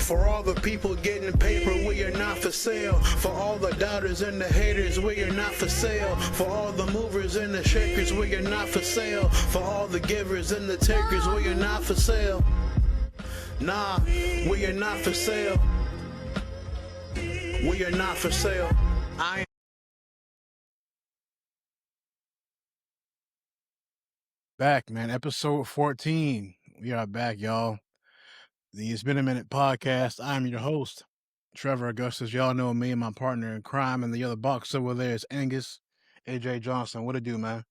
For all the people getting paper, we are not for sale. For all the doubters and the haters, we are not for sale. For all the movers and the shakers, we are not for sale. For all the givers and the takers, we are not for sale. Nah, we are not for sale. We are not for sale. Back, man. Episode 14. We are back, y'all. The It's Been a Minute podcast. I'm your host, Trevor Augustus. Y'all know me and my partner in crime, and the other box over there is Angus AJ Johnson. What it do, man?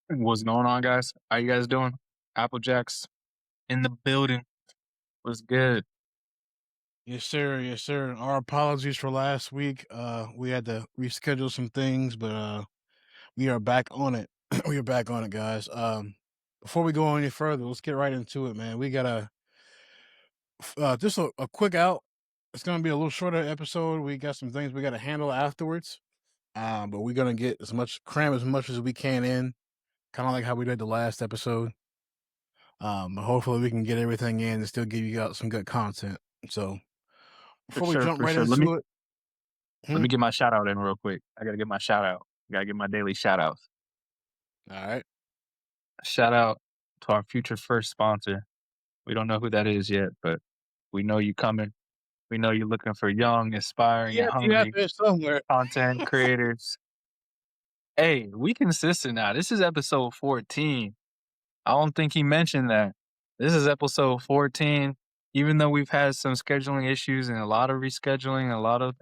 What's going on, guys? How you guys doing? Applejacks in the building. What's good? Yes, sir. Yes, sir. Our apologies for last week. We had to reschedule some things, but we are back on it. We are back on it, guys. Before we go any further, let's get right into it, man. We got just a quick out. It's gonna be a little shorter episode. We got some things we got to handle afterwards, but we're gonna get cram as much as we can in, kind of like how we did the last episode. But hopefully we can get everything in and still give you guys some good content. So before we jump right into it, let me get my shout out in real quick. I gotta get my shout out. Gotta get my daily shout outs. All right. Shout out to our future first sponsor. We don't know who that is yet, but we know you coming. We know you're looking for young, aspiring, and hungry content creators. Hey, we consistent now. This is episode 14. I don't think he mentioned that. This is episode 14. Even though we've had some scheduling issues and a lot of rescheduling, a lot of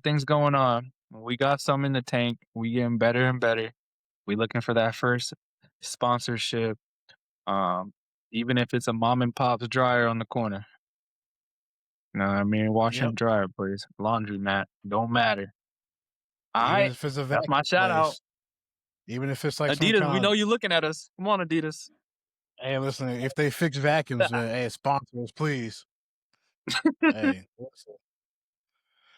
things going on, we got some in the tank. We getting better and better. We looking for that first sponsorship. Even if it's a mom and pop's dryer on the corner. You know what I mean? Wash and dryer, please. Laundry mat. Don't matter. All right. That's my shout out. Even if it's like Adidas, we know you're looking at us. Come on, Adidas. Hey, listen, if they fix vacuums, hey, sponsor us, please. Hey,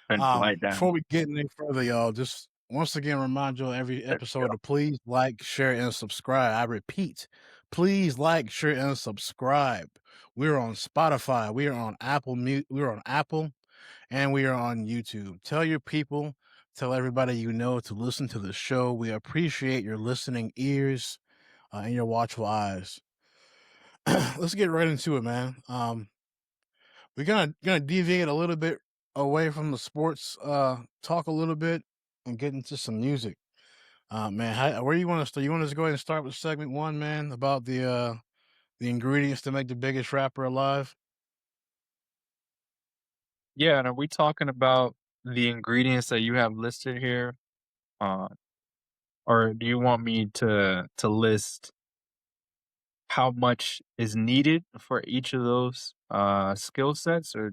before we get any further, y'all, just once again remind you every episode to please like, share, and subscribe. I repeat, please like, share, and subscribe. We're on Spotify, we are on Apple, and we are on YouTube. Tell your people, tell everybody you know to listen to the show. We appreciate your listening ears and your watchful eyes. Let's get right into it, man. We're gonna deviate a little bit away from the sports talk a little bit and get into some music. Man, where you want to start? You want us to go ahead and start with segment 1, man, about the ingredients to make the biggest rapper alive? Yeah, and are we talking about the ingredients that you have listed here? Or do you want me to list how much is needed for each of those skill sets, or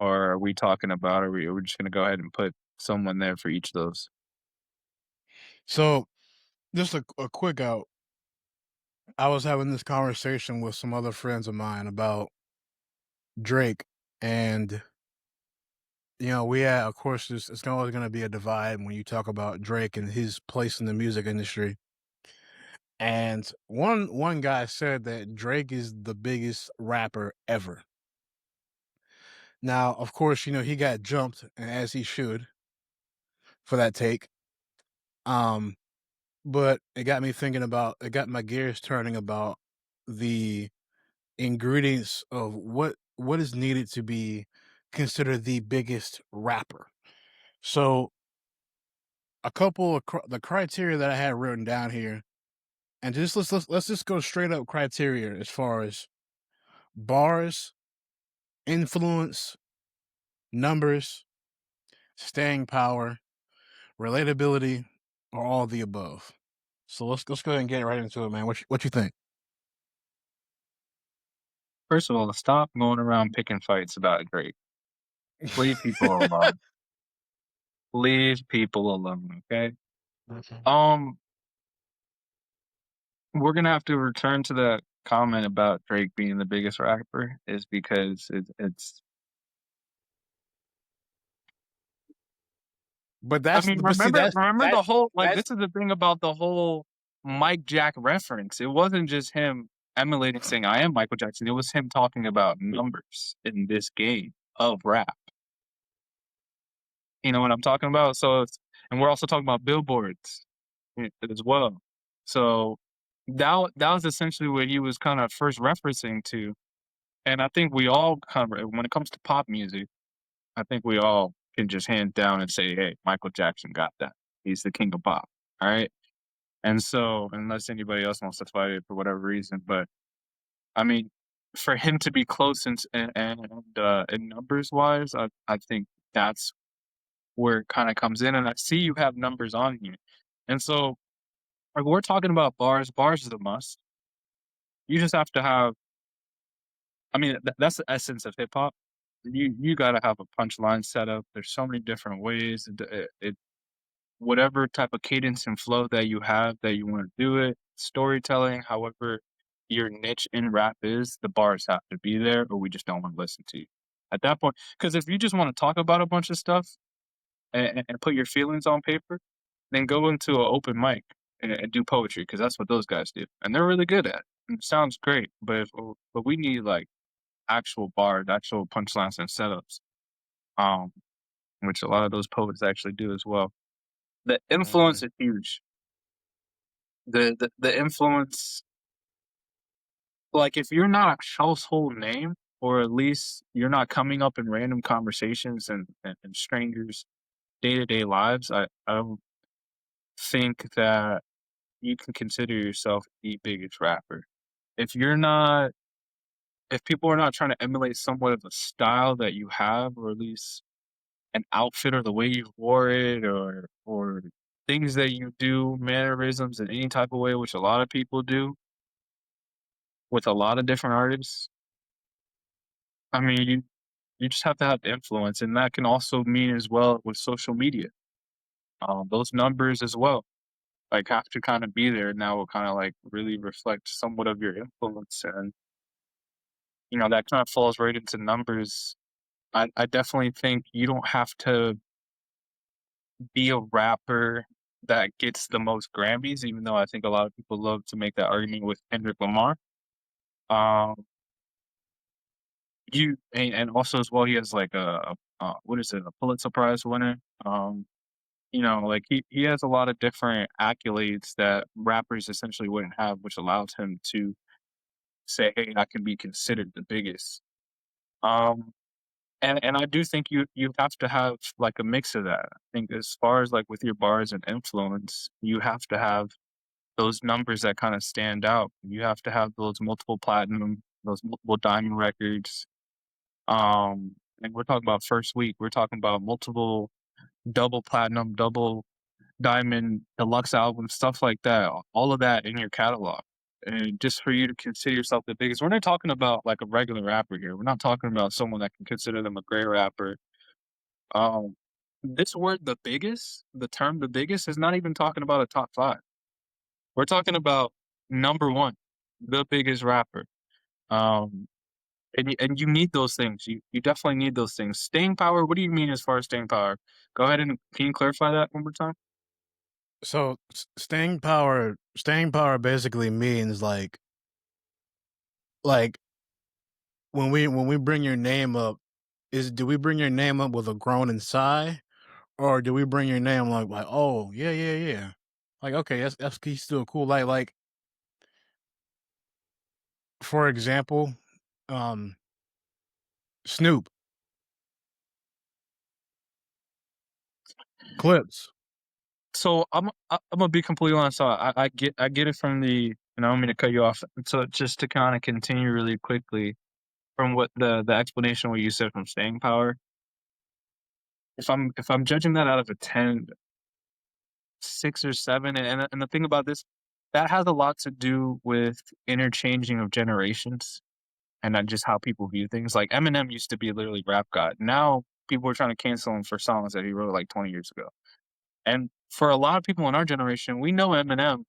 are we talking about, are we just going to go ahead and put someone there for each of those? So, just a quick out. I was having this conversation with some other friends of mine about Drake, and we had, of course, it's always going to be a divide when you talk about Drake and his place in the music industry. And one guy said that Drake is the biggest rapper ever. Now, of course, he got jumped, as he should, for that take. But it got my gears turning about the ingredients of what is needed to be considered the biggest rapper. So a couple of the criteria that I had written down here, and just let's just go straight up criteria as far as bars, influence, numbers, staying power, relatability, or all the above. So let's go ahead and get right into it, man. What you think? First of all, stop going around picking fights about Drake. Leave people alone. Leave people alone, okay? We're gonna have to return to the comment about Drake being the biggest rapper, is because it's. But that's, remember the whole, this is the thing about the whole Mike Jack reference. It wasn't just him emulating saying I am Michael Jackson. It was him talking about numbers in this game. of rap. You know what I'm talking about? And we're also talking about billboards as well. So that was essentially what he was kind of first referencing to. And I think we all when it comes to pop music, I think we all can just hand down and say, hey, Michael Jackson got that. He's the king of pop. All right. And so, unless anybody else wants to fight it for whatever reason, but I mean, for him to be close and numbers wise, I think that's where it kind of comes in. And I see you have numbers on here, and so like we're talking about bars. Bars is a must. You just have to have. I mean, that's the essence of hip hop. You got to have a punchline setup. There's so many different ways. Whatever type of cadence and flow that you have that you want to do it, storytelling, however your niche in rap is, the bars have to be there, or we just don't want to listen to you at that point. Because if you just want to talk about a bunch of stuff and put your feelings on paper, then go into an open mic and do poetry, because that's what those guys do, and they're really good at it. It sounds great, but we need like actual bars, actual punchlines and setups, um, which a lot of those poets actually do as well. The influence is huge. The influence, like if you're not a household name, or at least you're not coming up in random conversations and strangers' day-to-day lives, I don't think that you can consider yourself the biggest rapper. If you're not, if people are not trying to emulate somewhat of a style that you have, or at least an outfit or the way you wore it, or things that you do, mannerisms in any type of way, which a lot of people do with a lot of different artists. I mean, you just have to have influence, and that can also mean as well with social media. Those numbers as well, like have to kind of be there. Now will kind of like really reflect somewhat of your influence, and that kind of falls right into numbers. I definitely think you don't have to be a rapper that gets the most Grammys, even though I think a lot of people love to make that argument with Kendrick Lamar. Um, and also as well, he has like what is it, a Pulitzer Prize winner. Like he has a lot of different accolades that rappers essentially wouldn't have, which allows him to say, "Hey, I can be considered the biggest." Um, and I do think you have to have like a mix of that. I think as far as like with your bars and influence, you have to have those numbers that kind of stand out. You have to have those multiple platinum, those multiple diamond records. And we're talking about first week. We're talking about multiple double platinum, double diamond, deluxe albums, stuff like that. All of that in your catalog. And just for you to consider yourself the biggest, we're not talking about like a regular rapper here. We're not talking about someone that can consider them a great rapper. Um, this word, the biggest, the term the biggest, is not even talking about a top 5. We're talking about number 1, the biggest rapper. Um, and you need those things. You definitely need those things. Staying power. What do you mean as far as staying power? Go ahead and can you clarify that one more time? So staying power basically means like when we bring your name up, do we bring your name up with a groan and sigh, or do we bring your name like oh yeah, like okay, that's he's still cool, like for example, Snoop, Clips. So I'm gonna be completely honest. So I get it from the, I don't mean to cut you off. So just to kind of continue really quickly from what the explanation what you said from staying power. If I'm judging that out of a 10, 6 or 7, and the thing about this, that has a lot to do with interchanging of generations and not just how people view things. Like Eminem used to be literally rap god. Now people are trying to cancel him for songs that he wrote like 20 years ago. And for a lot of people in our generation, we know Eminem.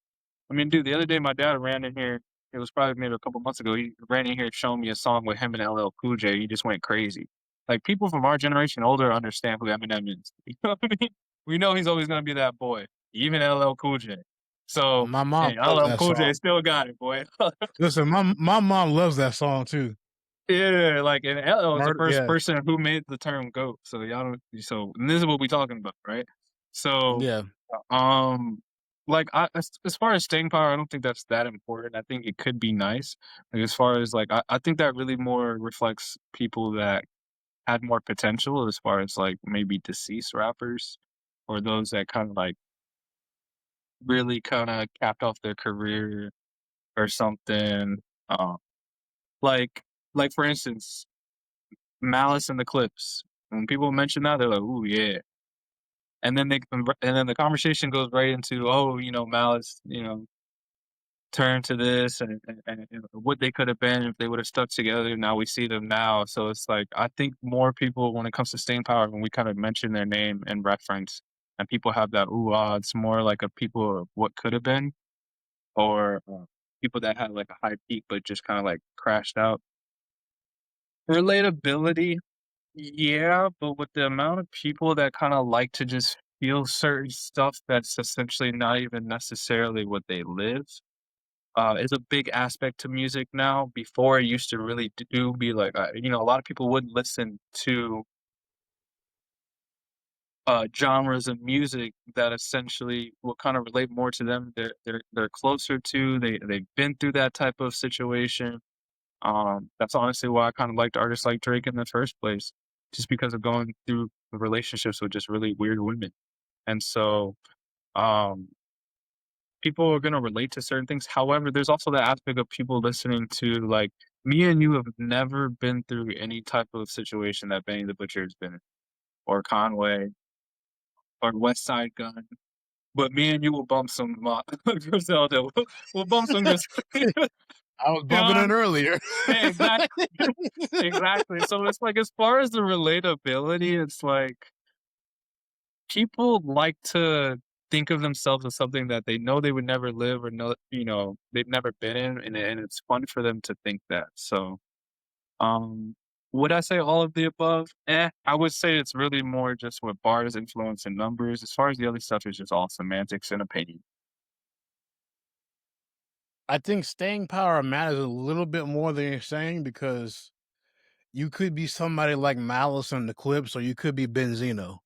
I mean, dude, the other day my dad ran in here. It was probably maybe a couple months ago. He ran in here showing me a song with him and LL Cool J. He just went crazy. Like people from our generation older understand who Eminem is. You know what I mean? We know he's always gonna be that boy, even LL Cool J. So My mom hey, loves LL that Cool J song. still got it, boy. Listen, my mom loves that song too. Yeah, like, and LL was the Murder, first yeah, person who made the term "goat," so y'all don't and this is what we talking about, right? So, yeah. um, like, as far as staying power, I don't think that's that important. I think it could be nice. Like, as far as, like, I think that really more reflects people that had more potential as far as, like, maybe deceased rappers or those that kinda, like, really kinda capped off their career or something, like for instance, Malice and the Clips. When people mention that, they're like, "Ooh, yeah." And then the conversation goes right into, "Oh, Malice, turned to this and what they could have been if they would have stuck together. Now we see them now." So it's like, I think more people, when it comes to staying power, when we kind of mention their name and reference, and people have that, "Ooh, ah," it's more like a people of what could have been, or people that had like a high peak but just kind of like crashed out. Relatability, yeah, but with the amount of people that kinda like to just feel certain stuff that's essentially not even necessarily what they live, is a big aspect to music now. Before, it used to really do be like, a lot of people would listen to, genres of music that essentially will kinda relate more to them. They're closer to, they've been through that type of situation. That's honestly why I kind of liked artists like Drake in the first place, just because of going through the relationships with just really weird women. And so, um, people are gonna relate to certain things. However, there's also the aspect of people listening to, like, me and you have never been through any type of situation that Benny the Butcher has been in, or Conway, or West Side Gun. But me and you will bump some Griselda. We'll bump some Griselda. I was You know bumping what it earlier. Yeah, exactly. Exactly. So it's like, as far as the relatability, it's like people like to think of themselves as something that they know they would never live, or know, they've never been in, and it's fun for them to think that. So, um, would I say all of the above? I would say it's really more just what bars, influence, and numbers. As far as the other stuff is just all semantics and opinion. I think staying power matters a little bit more than you're saying, because you could be somebody like Malice and the Clips, or you could be Benzino.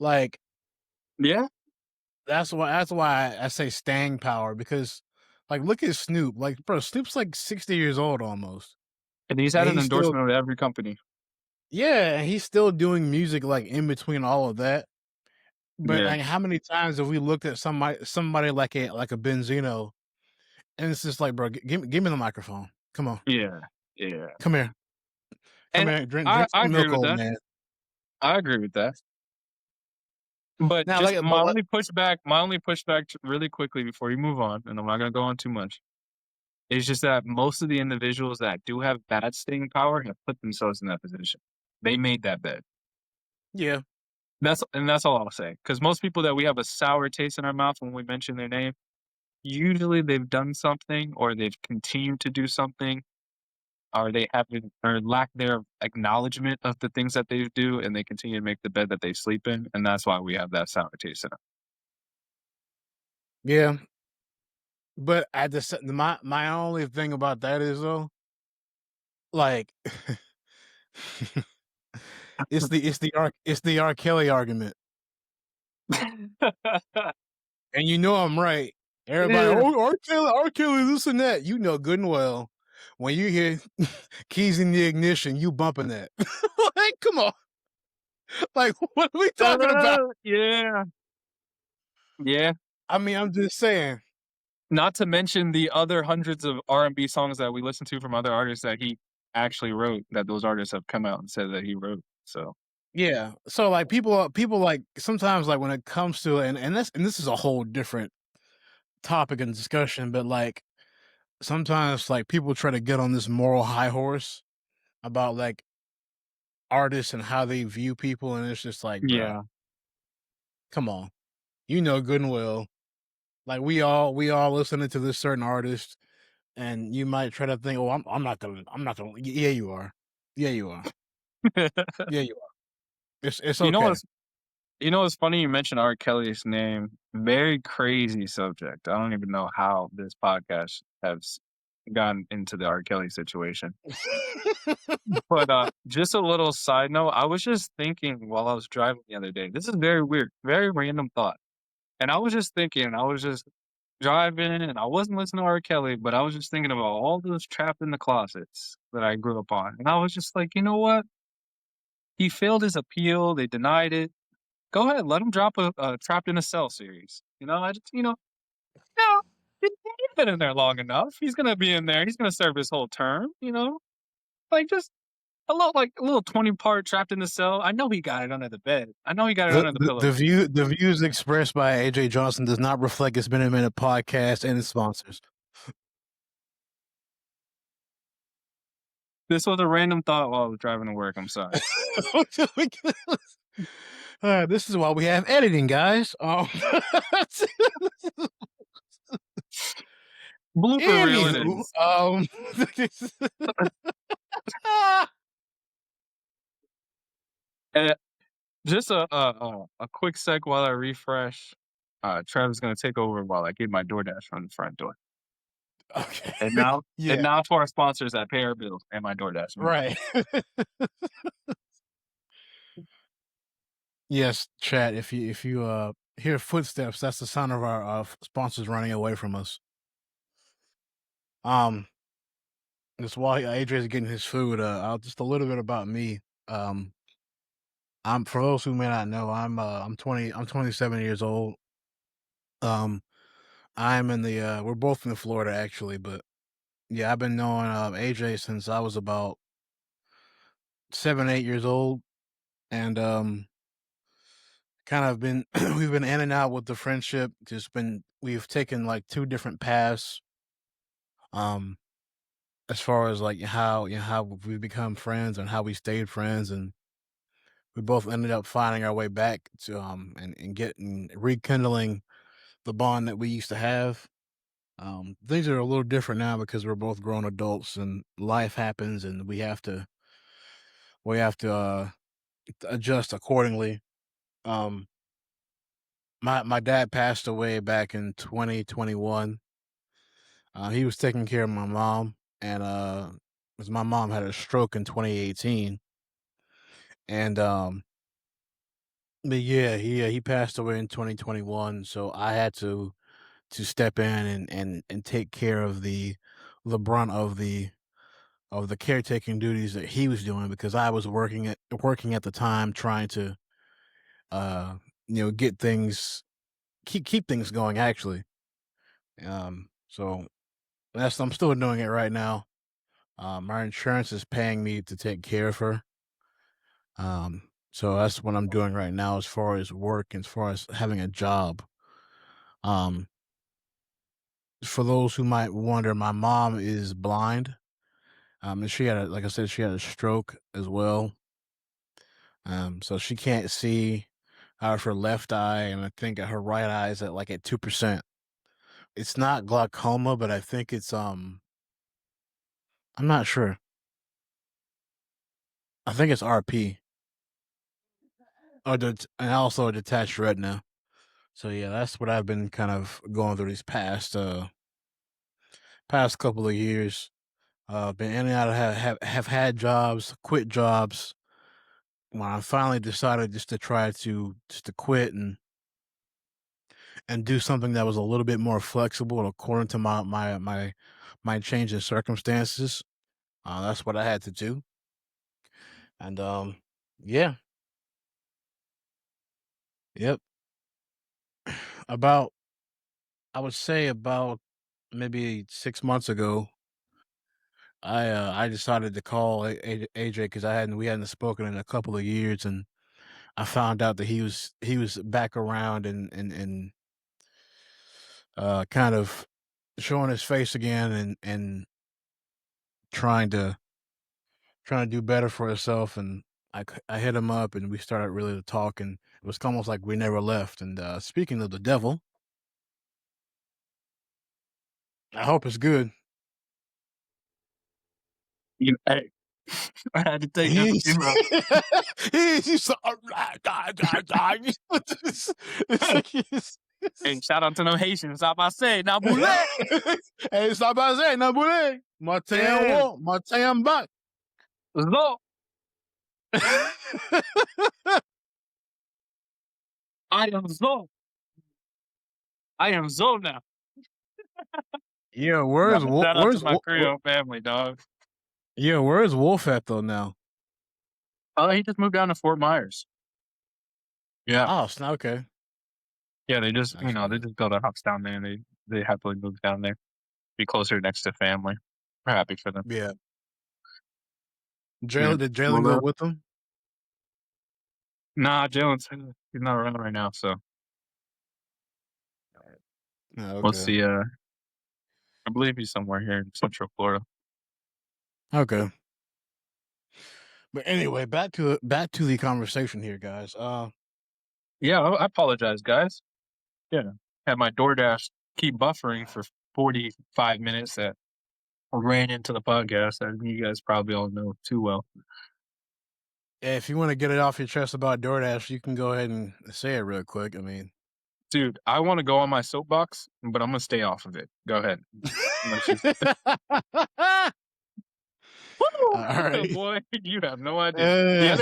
Like, Yeah, that's why I say staying power, because, like, look at Snoop. Like, bro, Snoop's like 60 years old almost. and he's And had an he's still endorsement with every company. Yeah, and he's still doing music, like, in between all of that. But, Yeah, like, how many times have we looked at somebody like a Benzino, and it's just like, "Bro, give me the microphone. Come on. yeah, yeah. Come here. Come And here. I Drink I some agree milk, with old that. man." I agree with that. But Now, just like, my only pushback really quickly before you move on, and I'm not gonna go on too much, is just that most of the individuals that do have bad staying power have put themselves in that position. They made that bed. yeah. That's all I'll say. Because most people that we have a sour taste in our mouth when we mention their name, usually they've done something, or they've continued to do something, or they haven't, or lack their acknowledgement of the things that they do, and they continue to make the bed that they sleep in, and that's why we have that sour taste in it. Yeah. But at the s my only thing about that is, though, like, it's the R. Kelly argument, and you know I'm right. Everybody, Yeah. "Oh, R. Kelly, this and that." You know good and well, when you hear keys in the ignition, you bumping that. Like, come on. Like, what are we talking about? Yeah. Yeah. I mean, I'm just saying. Not to mention the other hundreds of R&B songs that we listen to from other artists that he actually wrote, that those artists have come out and said that he wrote, so Yeah. So, like, people, like, sometimes, like, when it comes to, and this is a whole different topic and discussion, but, like, sometimes, like, people try to get on this moral high horse about, like, artists and how they view people, and it's just like, bruh, yeah. come on. You know good and well. Like, we all listening to this certain artist, and you might try to think, "Oh, I'm not gonna." Yeah, you are. Yeah, you are. Yeah, you are. It's You know okay. what's you know what's funny? You mentioned R. Kelly's name. Very crazy subject. I don't even know how this podcast has gotten into the R. Kelly situation. But just a little side note, I was just thinking while I was driving the other day. This is very weird, very random thought. And I was just thinking, I was just driving and I wasn't listening to R. Kelly, but I was just thinking about all those trapped in the closets that I grew up on. And I was just like, you know what? He failed his appeal. They denied it. Go ahead, let him drop a Trapped in a Cell series. I just, no, he's been in there long enough. He's gonna be in there. He's gonna serve his whole term. Like just a little 20-part Trapped in the Cell. I know he got it under the bed. I know he got it under the pillow. The views expressed by AJ Johnson does not reflect It's Been a Minute podcast and its sponsors. This was a random thought while I was driving to work. I'm sorry. This is why we have editing, guys. Blooper reel it is. Just a quick sec while I refresh. Trevor's gonna take over while I get my DoorDash from the front door. Okay. And now, and now to our sponsors that pay our bills and my DoorDash. Right. Yes, chat. If you hear footsteps, that's the sound of our sponsors running away from us. Just while AJ's getting his food, just a little bit about me. For those who may not know, I'm 27 years old. I'm in the we're both in Florida actually, but yeah, I've been knowing AJ since I was about 7-8 years old, and kind of been we've been in and out with the friendship. We've taken like 2 different paths. As far as like how we become friends and how we stayed friends, and we both ended up finding our way back to and rekindling the bond that we used to have. Things are a little different now because we're both grown adults and life happens and we have to adjust accordingly. My dad passed away back in 2021. He was taking care of my mom, and because my mom had a stroke in 2018, and but yeah, he passed away in 2021. So I had to step in and take care of the brunt of the caretaking duties that he was doing, because I was working at the time, trying to get things keep things going actually. So I'm still doing it right now. Our insurance is paying me to take care of her. So that's what I'm doing right now as far as work, as far as having a job. For those who might wonder, my mom is blind. And she had like I said, she had a stroke as well. So she can't see out of her left eye, and I think her right eye is at 2%. It's not glaucoma, but I think it's I'm not sure. I think it's RP. And also a detached retina. So yeah, that's what I've been kind of going through these past couple of years. Been in and out of have had jobs, quit jobs. When I finally decided just to try to quit and do something that was a little bit more flexible according to my change in circumstances, that's what I had to do. And yeah. Yep. I would say about maybe 6 months ago, I decided to call AJ because we hadn't spoken in a couple of years, and I found out that he was back around and kind of showing his face again and trying to do better for himself. And I hit him up and we started really to talk, and it was almost like we never left. And speaking of the devil, I hope it's good. Hey, I had to take this. He's so, it's like Hey, shout out to them Haitians. Stop I say, now boule. Hey, stop by say, na boule. Martin wo, Martin back. Zo. I am Zo. I am Zo now. Yeah, where's shout out to my Wolf? Creole family, dog. Yeah, where's Wolf at though now? Oh, he just moved down to Fort Myers. Yeah. Oh, snap, okay. Yeah, they just they just built a house down there, and they happily moved down there, be closer next to family. We're happy for them. Yeah. Yeah. Did Jalen go with them? Nah, Jalen's he's not around right now, so okay. we'll see. I believe he's somewhere here in Central Florida. Okay. But anyway, back to the conversation here, guys. Yeah, I apologize, guys. Yeah, had my DoorDash keep buffering for 45 minutes. That ran into the podcast, that you guys probably all know too well. If you want to get it off your chest about DoorDash, you can go ahead and say it real quick. I mean, dude, I want to go on my soapbox, but I'm gonna stay off of it. Go ahead. All right. Boy, you have no idea.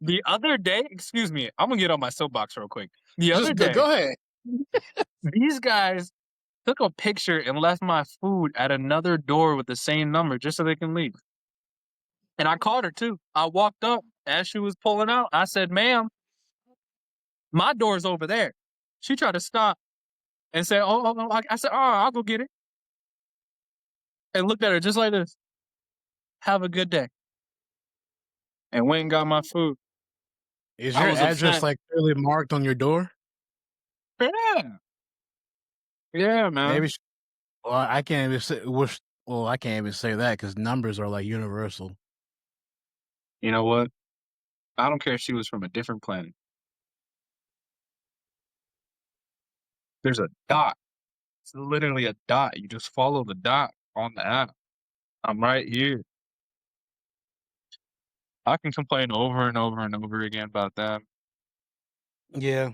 The other day, excuse me, I'm gonna get on my soapbox real quick. The other day, go ahead. These guys took a picture and left my food at another door with the same number just so they can leave. And I caught her too. I walked up as she was pulling out. I said, "Ma'am, my door's over there." She tried to stop and said, "Oh." I said, "Oh, I'll go get it." And looked at her just like this. "Have a good day." And went and got my food. Is your address like clearly marked on your door? Yeah. Yeah, man. Maybe. Well, I can't even say. Well, I can't even say that because numbers are like universal. You know what? I don't care if she was from a different planet. There's a dot. It's literally a dot. You just follow the dot on the app. I'm right here. I can complain over and over and over again about that. Yeah.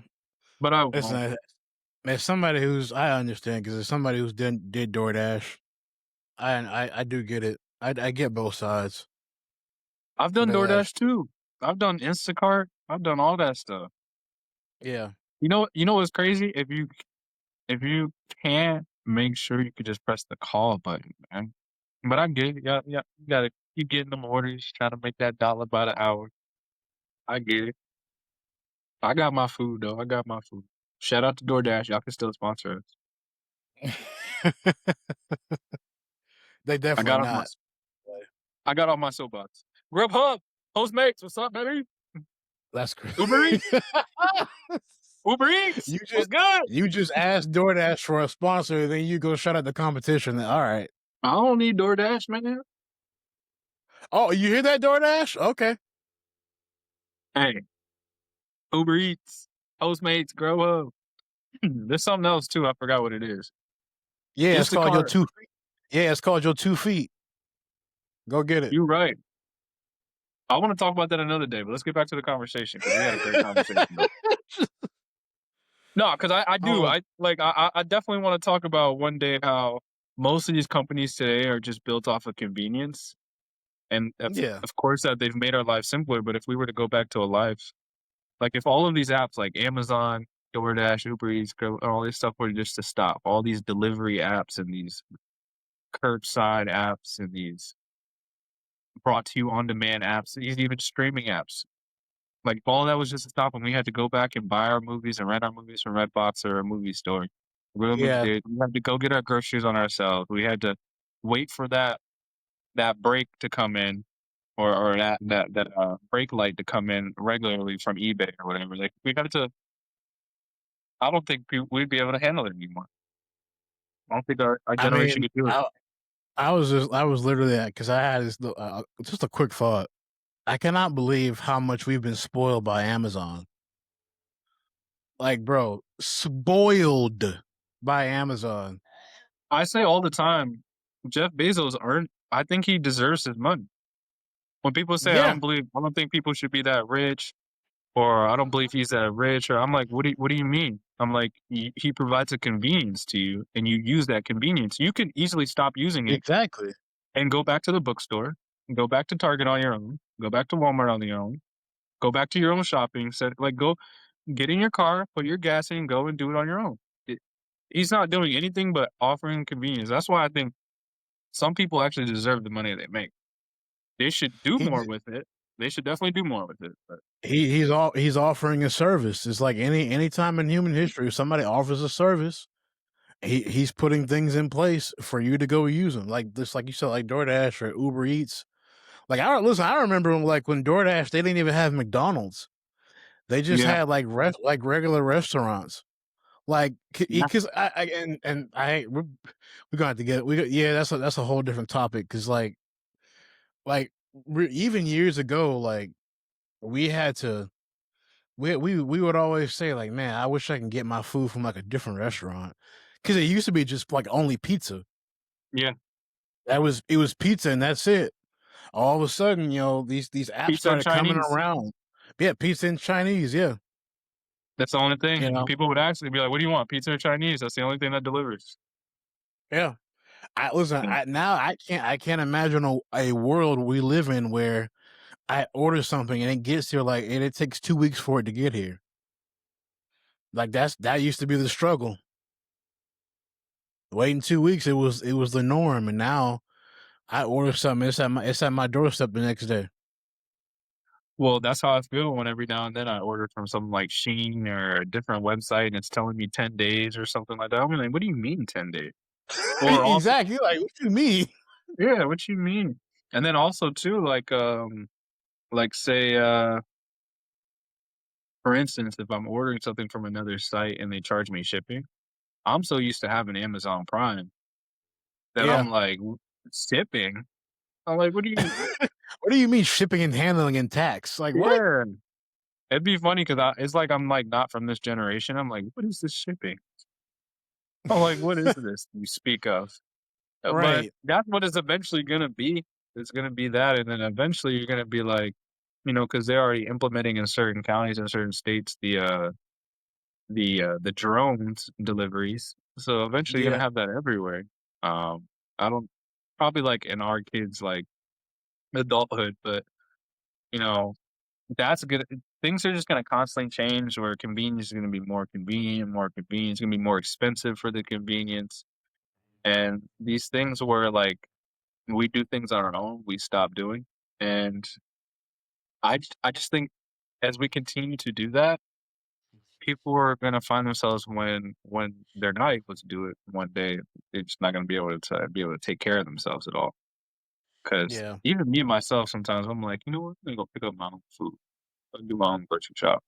But I won't. As somebody I understand because as somebody who's did DoorDash, I do get it. I get both sides. I've done DoorDash too. I've done Instacart. I've done all that stuff. Yeah. You know what's crazy? If you can't, make sure you could just press the call button, man. But I get it. Yeah, you gotta keep getting them orders, trying to make that $1 by the hour. I get it. I got my food though. I got my food. Shout out to DoorDash. Y'all can still sponsor us. They definitely not. I got on my soapbox. Grubhub, Postmates, what's up, baby? That's crazy. Uber Eats. Uber Eats. What's good? You just asked DoorDash for a sponsor, then you go shout out the competition. All right. I don't need DoorDash, man. Oh, you hear that, DoorDash? Okay. Hey, Uber Eats, Postmates, Grubhub. There's something else too. I forgot what it is. Yeah, it's called your 2 feet. Yeah, it's called your 2 feet. Go get it. You're right. I want to talk about that another day, but let's get back to the conversation because we had a great conversation. No, because I do. I definitely want to talk about one day how most of these companies today are just built off of convenience. And of course that they've made our lives simpler. But if we were to go back to a life, like if all of these apps like Amazon, DoorDash, Uber Eats, all this stuff were just to stop, all these delivery apps and these curbside apps and these brought to you on demand apps, these even streaming apps. Like if all that was just to stop and we had to go back and buy our movies and rent our movies from Redbox or a movie store. We had to go get our groceries on ourselves. We had to wait for that break to come in or that brake light to come in regularly from eBay or whatever. Like we had to. I don't think we'd be able to handle it anymore. I don't think our generation could do it. I was literally because I had this just a quick thought. I cannot believe how much we've been spoiled by Amazon. Like, bro, spoiled by Amazon. I say all the time, Jeff Bezos I think he deserves his money. When people say I don't think people should be that rich or I don't believe he's that rich, or I'm like, what do you mean? I'm like, he provides a convenience to you, and you use that convenience. You can easily stop using it Exactly. and go back to the bookstore, go back to Target on your own, go back to Walmart on your own, go back to your own shopping set. Like, go get in your car, put your gas in, go and do it on your own. It, he's not doing anything but offering convenience. That's why I think some people actually deserve the money they make. They should do He more with it. They should definitely do more with it. But he's offering a service. It's like any time in human history, if somebody offers a service, he's putting things in place for you to go use them. Like this, like you said, like DoorDash or Uber Eats. Like I remember like when DoorDash, they didn't even have McDonald's. They just yeah, had like regular restaurants. Like yeah, because we're gonna have to get yeah, that's a whole different topic because like even years ago, like we had to we would always say like, man, I wish I can get my food from like a different restaurant because it used to be just like only pizza. yeah. It was pizza and that's it. All of a sudden, these apps Pizza and started coming Chinese. around. Yeah, pizza and Chinese. Yeah, That's the only you thing. know. People would actually be like, "What do you want? Pizza or Chinese?" That's the only thing that delivers. Yeah. I listen. Mm. I can't imagine a world we live in where I order something and it gets here and it takes 2 weeks for it to get here. Like that used to be the struggle. Waiting 2 weeks, it was the norm, and now I order something, it's at my doorstep the next day. Well, that's how I feel when every now and then I order from something like Shein or a different website and it's telling me 10 days or something like that. I'm like, "What do you mean 10 days?" Or also Exactly. Like, what you mean? yeah, what you mean? And then also too, like say, for instance, if I'm ordering something from another site and they charge me shipping, I'm so used to having Amazon Prime that I'm Yeah. like, shipping?" I'm like, "What do you?" What do you mean shipping and handling and tax? Like, what? Yeah. It'd be funny because it's like I'm, like, not from this generation. I'm like, "What is this shipping?" I'm like, "What is this you speak of?" But Right. that's what it's eventually gonna be. It's gonna be that, and then eventually you're gonna be like, because 'cause they're already implementing in certain counties and certain states the drones deliveries. So eventually you're Yeah. gonna have that everywhere. I don't probably, like, in our kids', like, adulthood, but, you know, that's good things are just gonna constantly change where convenience is gonna be more convenient, it's gonna be more expensive for the convenience, and these things where, like, we do things on our own, we stop doing, and I just think as we continue to do that, people are gonna find themselves when they're not able to do it one day, they're just not gonna be able to take care of themselves at all. Because Yeah. even me myself, sometimes I'm like, "You know what? I'm gonna go pick up my own food. I'll do my own grocery shop."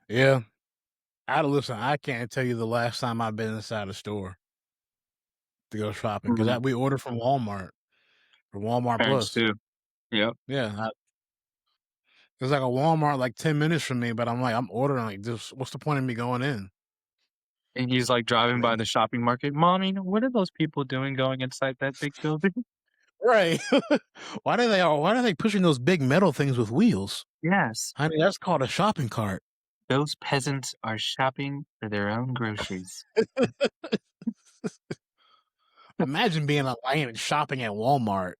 Yeah. I listen, I can't tell you the last time I've been inside a store to go shopping because Mhm. we order from Walmart Parents Plus. too. Yep. Yeah. There's like a Walmart like 10 minutes from me, but I'm like, I'm ordering like this. What's the point of me going in? And he's, like, driving by the shopping market, "Mommy, what are those people doing going inside that big building?" Right. Why are they pushing those big metal things with wheels? Yes. Honey, that's called a shopping cart. Those peasants are shopping for their own groceries. Imagine being a lion and shopping at Walmart.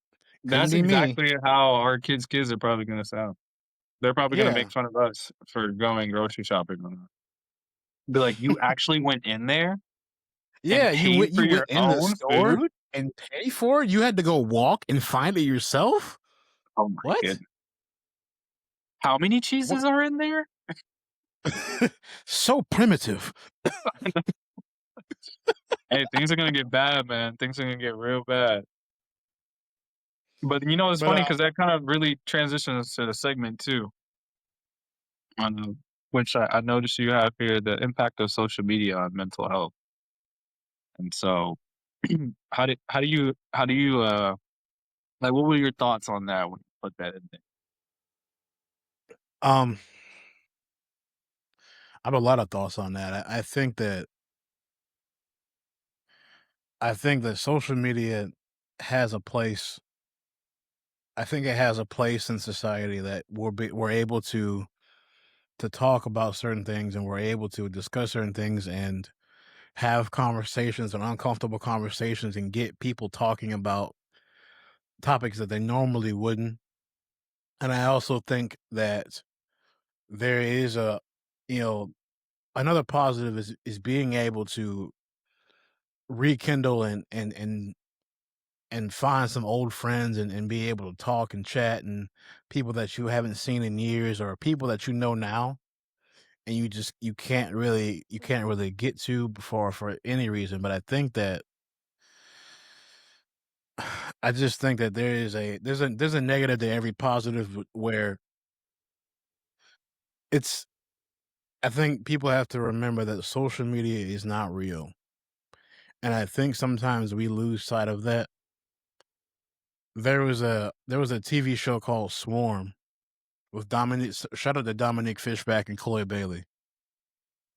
Couldn't That's be me. exactly how our kids are probably gonna sound. They're probably gonna Yeah. make fun of us for going grocery shopping or not. Be like, "You actually went in there and Yeah, paid for you went your in the own store food?" and pay for it? You had to go walk and find it yourself? Oh my What? goodness. How many What? cheeses are in there? So primitive. Hey, things are gonna get bad, man. Things are gonna get real bad. But, it's But, funny because that kind of really transitions to the segment too, which I noticed you have here, the impact of social media on mental health. And so, how do you, like, what were your thoughts on that when you put that in there? um, I have a lot of thoughts on that. I think that social media has a place I think it has a place in society that we're able to talk about certain things, and we're able to discuss certain things and have conversations and uncomfortable conversations and get people talking about topics that they normally wouldn't. And I also think that there is a, you know, another positive is being able to rekindle and find some old friends and be able to talk and chat, and people that you haven't seen in years, or people that you know now, and you can't really get to before for any reason. But I think that I just think that there's a negative to every positive, where it's I think people have to remember that social media is not real. And I think sometimes we lose sight of that. There was a TV show called Swarm with Dominic shout out to Dominic Fishback and Chloe Bailey.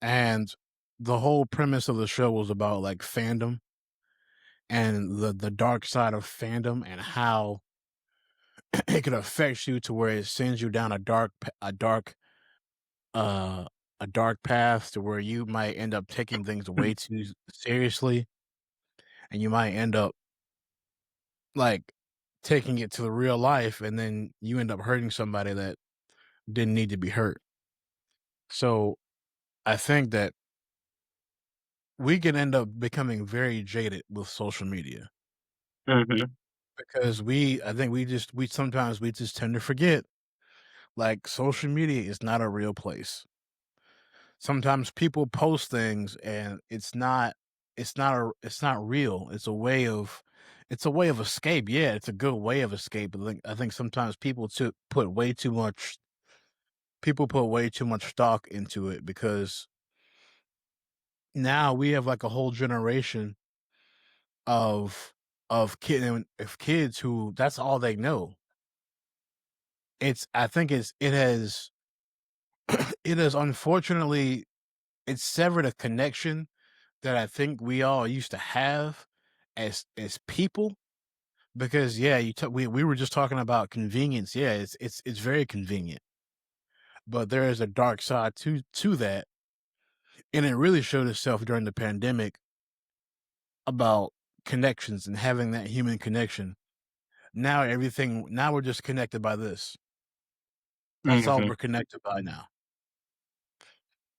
And the whole premise of the show was about, like, fandom and the dark side of fandom, and how it could affect you to where it sends you down uh a dark path, to where you might end up taking things way too seriously, and you might end up, like, taking it to the real life, and then you end up hurting somebody that didn't need to be hurt. So I think that we can end up becoming very jaded with social media, Mhm. because I think we sometimes we just tend to forget, like, social media is not a real place. Sometimes people post things and it's not real. It's a way of escape. Yeah, it's a good way of escape. But I think sometimes people put way too much stock into it, because now we have, like, a whole generation of of kids who that's all they know. It's I think it has it has unfortunately it's severed a connection that I think we all used to have as people. Because yeah, we were just talking about convenience. Yeah, it's very convenient, but there is a dark side to that, and it really showed itself during the pandemic, about connections and having that human connection. Now we're just connected by this. That's all Mhm. we're connected by now.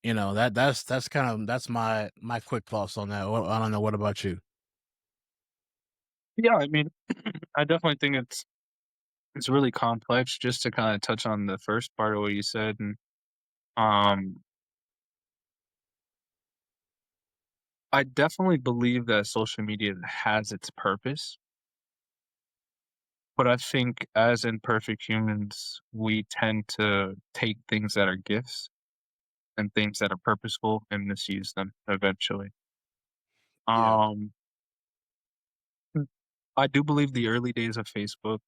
That's kind of that's my quick thoughts on that. I don't know. What about you? Yeah, I mean, I definitely think it's really complex. Just to kinda touch on the first part of what you said, and, um, I definitely believe that social media has its purpose, but I think as imperfect humans, we tend to take things that are gifts and things that are purposeful and misuse them eventually. Yeah, Um, I do believe the early days of Facebook,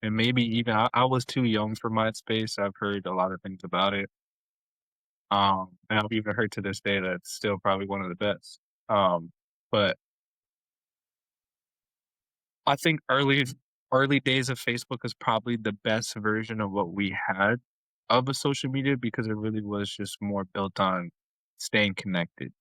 and maybe even I was too young for MySpace. I've heard a lot of things about it. And I've even heard to this day that it's still probably one of the best. But I think early days of Facebook is probably the best version of what we had of a social media, because it really was just more built on staying connected.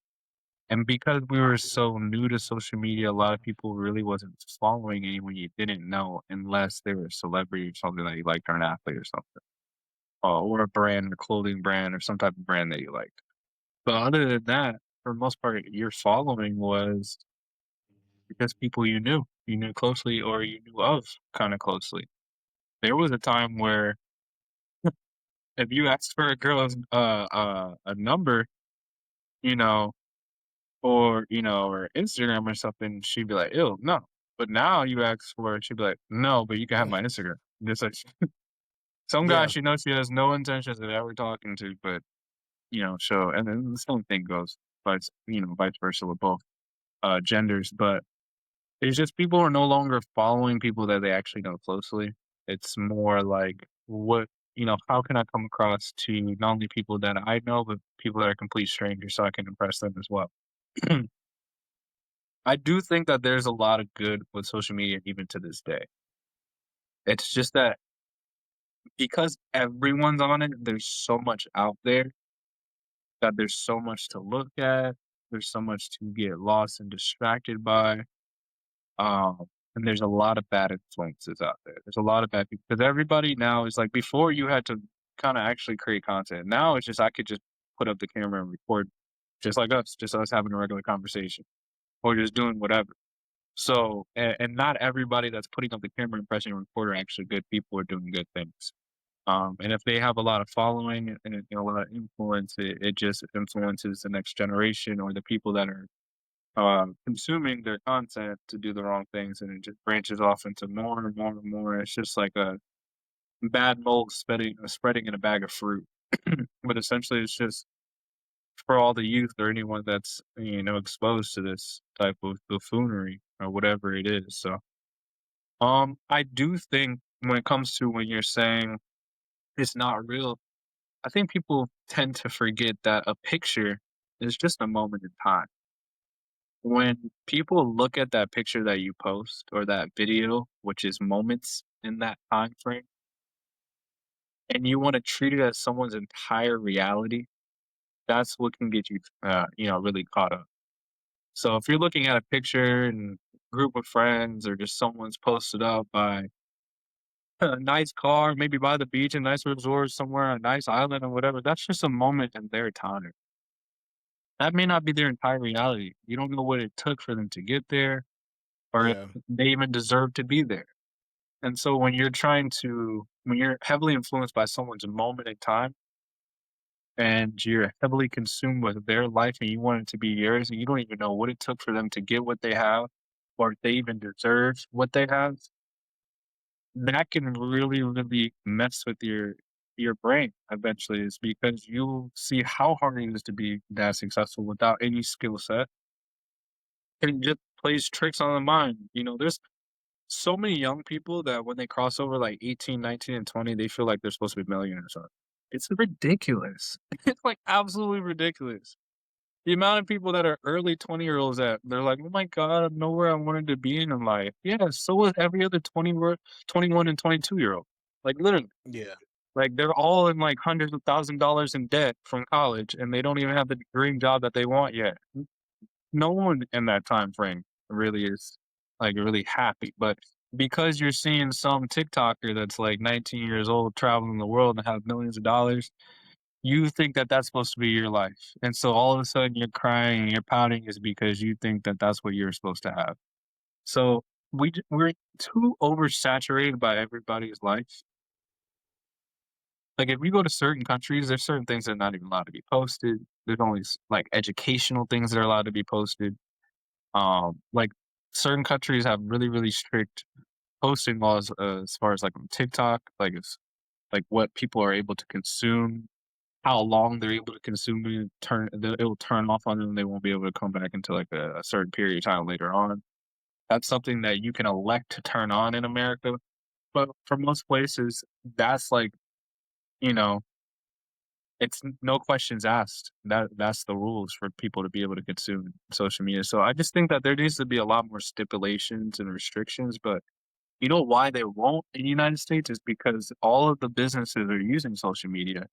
And because we were so new to social media, a lot of people really wasn't following anyone you didn't know, unless they were a celebrity or something that you liked, or an athlete or something, or a brand, a clothing brand, or some type of brand that you liked. But other than that, for the most part, your following was because people you knew closely, or you knew of kind of closely. There was a time where if you asked for a girl's a number, you know, or Instagram or something, she'd be like, "Ew, no." But now you ask for it, she'd be like, "No, but you can have my Instagram." Just like some yeah, guys, she has no intentions of ever talking to, but and then the same thing goes vice versa with both genders. But it's just people are no longer following people that they actually know closely. It's more like, how can I come across to not only people that I know, but people that are complete strangers, so I can impress them as well. I do think that there's a lot of good with social media even to this day. It's just that because everyone's on it, there's so much out there that there's so much to look at, there's so much to get lost and distracted by, and there's a lot of bad influences out there. There's a lot of bad people because everybody now is like before you had to kinda actually create content. Now it's just I could just put up the camera and record just us having a regular conversation or just doing whatever. So, and not everybody that's putting up the camera and pressing record are actually good people or doing good things. And if they have a lot of following and a lot of influence, it just influences the next generation or the people that are consuming their content to do the wrong things, and it just branches off into more and more and more. It's just like a bad mold spreading in a bag of fruit. But essentially, it's just for all the youth or anyone that's exposed to this type of buffoonery or whatever it is. So, I do think when it comes to when you're saying it's not real, I think people tend to forget that a picture is just a moment in time. When people look at that picture that you post or that video, which is moments in that time frame, and you wanna treat it as someone's entire reality, that's what can get you, really caught up. So if you're looking at a picture and group of friends or just someone's posted up by a nice car, maybe by the beach, a nice resort somewhere, a nice island or whatever, that's just a moment in their time. That may not be their entire reality. You don't know what it took for them to get there or if Yeah. they even deserve to be there. And so when you're heavily influenced by someone's moment in time and you're heavily consumed with their life and you want it to be yours and you don't even know what it took for them to get what they have or if they even deserve what they have, that can really, really mess with your brain eventually is because you see how hard it is to be that successful without any skill set. And it just plays tricks on the mind. There's so many young people that when they cross over like 18, 19, and 20, they feel like they're supposed to be millionaires. It's ridiculous. It's like absolutely ridiculous. The amount of people that are early 20-year-olds that they're like, oh my God, I'm nowhere I wanted to be in life. Yeah, so is every other 21 and 22-year-old. Like literally. Yeah. Like they're all in like hundreds of $1,000s in debt from college and they don't even have the dream job that they want yet. No one in that time frame really is, like, really happy, but because you're seeing some TikToker that's, like, 19 years old traveling the world and have millions of dollars, you think that that's supposed to be your life, and so all of a sudden you're crying and you're pouting is because you think that that's what you're supposed to have. So, we're too oversaturated by everybody's life. Like, if you go to certain countries, there's certain things that are not even allowed to be posted. There's only like, educational things that are allowed to be posted. Like certain countries have really, really strict posting laws as far as like on TikTok, like it's like what people are able to consume, how long they're able to consume it, it will turn off on them. They won't be able to come back until like a certain period of time later on. That's something that you can elect to turn on in America. But for most places, that's like, you know, it's no questions asked. That's the rules for people to be able to consume social media. So I just think that there needs to be a lot more stipulations and restrictions, but you know why they won't in the United States is because all of the businesses are using social media.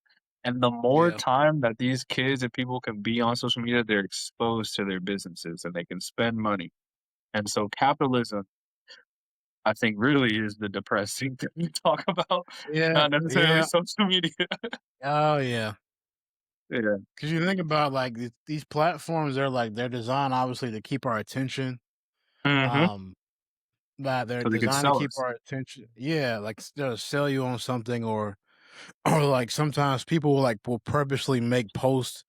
And the more Yeah. time that these kids and people can be on social media, they're exposed to their businesses and they can spend money. And so capitalism, I think, really is the depressing thing to talk about, Yeah. not necessarily Yeah. social media. Oh yeah. Yeah. Because you think about like these platforms, they're designed obviously to keep our attention. Hmm. Um, that they're So they could designed to sell keep us. our attention. Yeah, like they'll sell you on something, or or like sometimes people will purposely make posts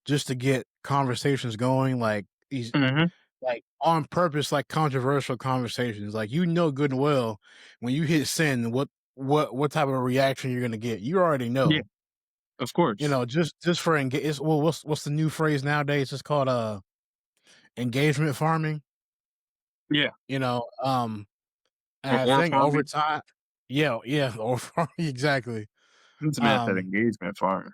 just to get conversations going. Like these, Hmm. like on purpose, like controversial conversations. Like good and well when you hit send, what type of reaction you're gonna get. You already Yeah, know. of course. Just for engage. Well, what's the new phrase nowadays? It's called engagement farming. Yeah, You know, and I or think over farming. time, yeah, or farming exactly. This man said Um, engagement farming.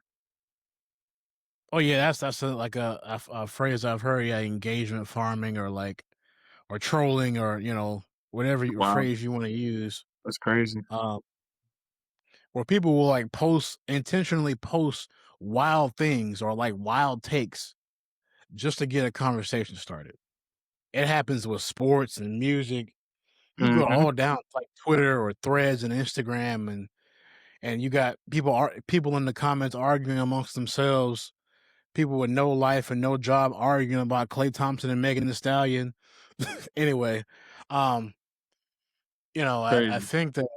oh yeah, that's a phrase I've heard. Yeah, engagement farming, or like or trolling, or whatever Wow. phrase you want to use. That's crazy. Um, where people will like intentionally post wild things or like wild takes just to get a conversation started. It happens with sports and music. You go Mhm. all down like Twitter or Threads and Instagram, and you got people in the comments arguing amongst themselves. People with no life and no job arguing about Clay Thompson and Megan Thee Stallion. Anyway, um, I Crazy. think that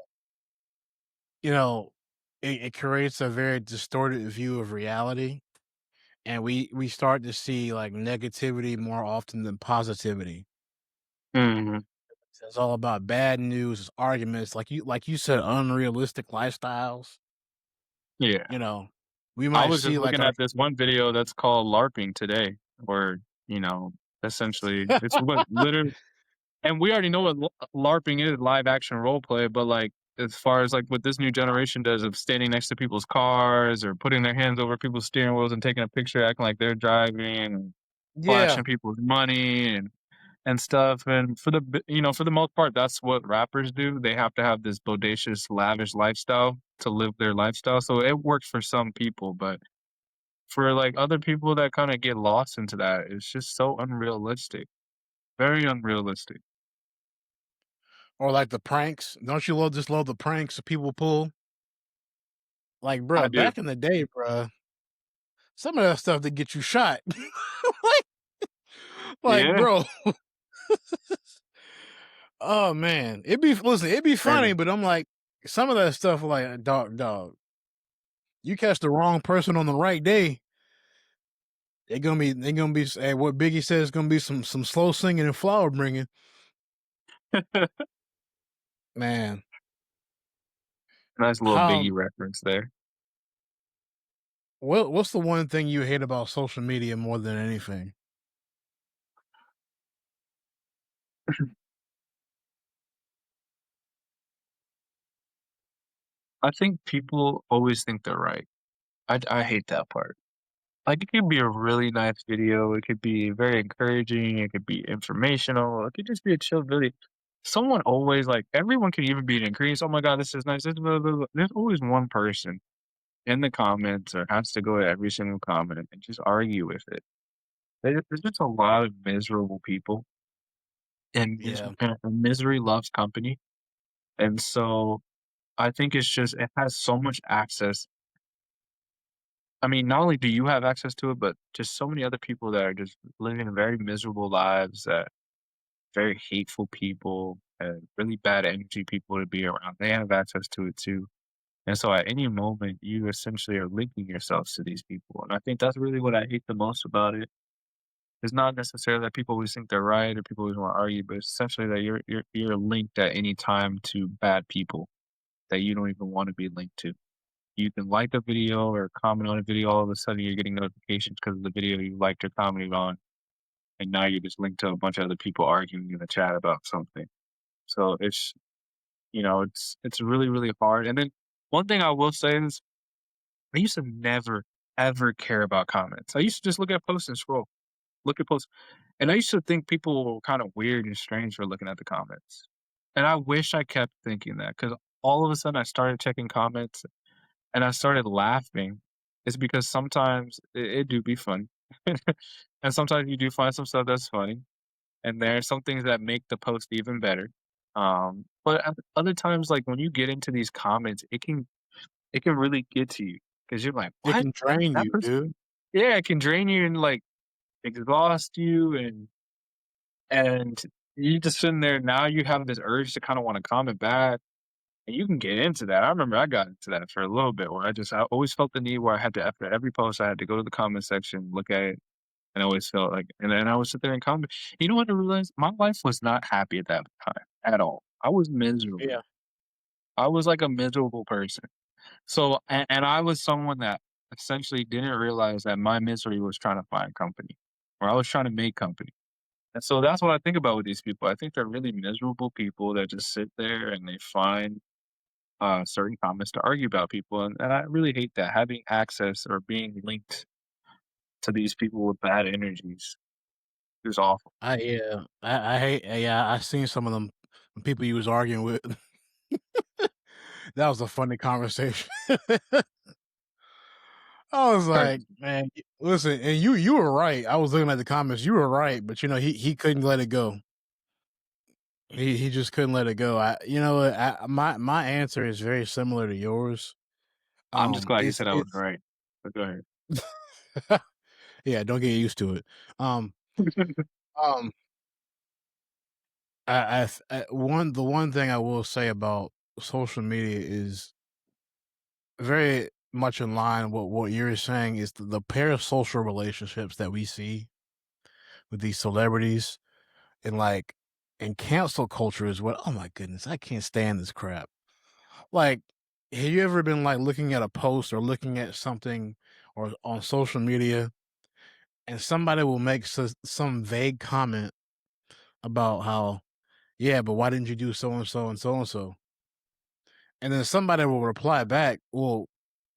you know it creates a very distorted view of reality, and we start to see like negativity more often than positivity. Mhm. It's all about bad news, it's arguments, like you said, unrealistic lifestyles. Yeah. You know, we I might was just see like looking our at this one video that's called LARPing today, where, you know, essentially it's what literally and we already know what LARPing is, live action role play, but, like, as far as, like, what this new generation does of standing next to people's cars or putting their hands over people's steering wheels and taking a picture acting like they're driving and yeah, flashing people's money and stuff, and for the most part, that's what rappers do. They have to have this bodacious, lavish lifestyle to live their lifestyle, so it works for some people, but for, like, other people that kinda get lost into that, it's just so unrealistic, very unrealistic. or like the pranks. Don't you love the pranks that people pull? Like, I bruh, do. back in the day, bruh, some of that stuff that get you shot. like, like, Yeah, bro, oh man, it'd be funny, crazy. but I'm like, some of that stuff, like, dog, you catch the wrong person on the right day, they gonna be what Biggie says, it's gonna be some slow singing and flower bringing. Man, Nice little how Biggie reference there. what's the one thing you hate about social media more than anything? I think people always think they're right. I hate that part. Like, it could be a really nice video, it could be very encouraging, it could be informational, it could just be a chill video. Someone always like, everyone can even be increased, "Oh my god, this is nice, this blah, blah, blah." There's always one person in the comments or has to go to every single comment and just argue with it. There's just a lot of miserable people, Yeah, and misery loves company, and so I think it has so much access. I mean, not only do you have access to it, but just so many other people that are just living very miserable lives, that very hateful people and really bad energy people to be around. They have access to it too. And so at any moment, you essentially are linking yourselves to these people. And I think that's really what I hate the most about it. It's not necessarily that people always think they're right or people always want to argue, but it's essentially that you're linked at any time to bad people that you don't even want to be linked to. You can like a video or comment on a video, all of a sudden you're getting notifications because of the video you liked or commented on, and now you're just linked to a bunch of other people arguing in the chat about something. So it's really, really hard. And then one thing I will say is I used to never, ever care about comments. I used to just look at posts and scroll, look at posts. And I used to think people were kind of weird and strange for looking at the comments. And I wish I kept thinking that because all of a sudden I started checking comments and I started laughing. It's because sometimes it do be fun. And sometimes you do find some stuff that's funny. And there are some things that make the post even better. But at other times, like when you get into these comments, it can really get to you because you're like, it what? can drain That you, person? dude. Yeah, it can drain you and like exhaust you and you just sitting there. Now you have this urge to kind of want to comment back. And you can get into that. I remember I got into that for a little bit where I always felt the need where I had to, after every post, I had to go to the comment section, look at it, and I always felt like, and then I would sit there and comment. You know what I realized? My life was not happy at that time at all. I was miserable. Yeah, I was like a miserable person. So, and I was someone that essentially didn't realize that my misery was trying to find company, or I was trying to make company. And so that's what I think about with these people. I think they're really miserable people that just sit there and they find certain comments to argue about people, and I really hate that having access or being linked to these people with bad energies is awful. I hate. Yeah, I seen some of them people you was arguing with. That was a funny conversation. I was like, man, listen, and you were right. I was looking at the comments. You were right, but he couldn't let it go. He just couldn't let it go. My answer is very similar to yours. I'm just glad you It's said I was right. But go ahead. yeah, don't get used to it. Um, um, the one thing I will say about social media is very much in line with what you're saying is the parasocial relationships that we see with these celebrities and and cancel culture is what, oh my goodness, I can't stand this crap. Like, have you ever been looking at a post or looking at something or on social media and somebody will make some vague comment about how, yeah, but why didn't you do so and so and so and so? And then somebody will reply back, well,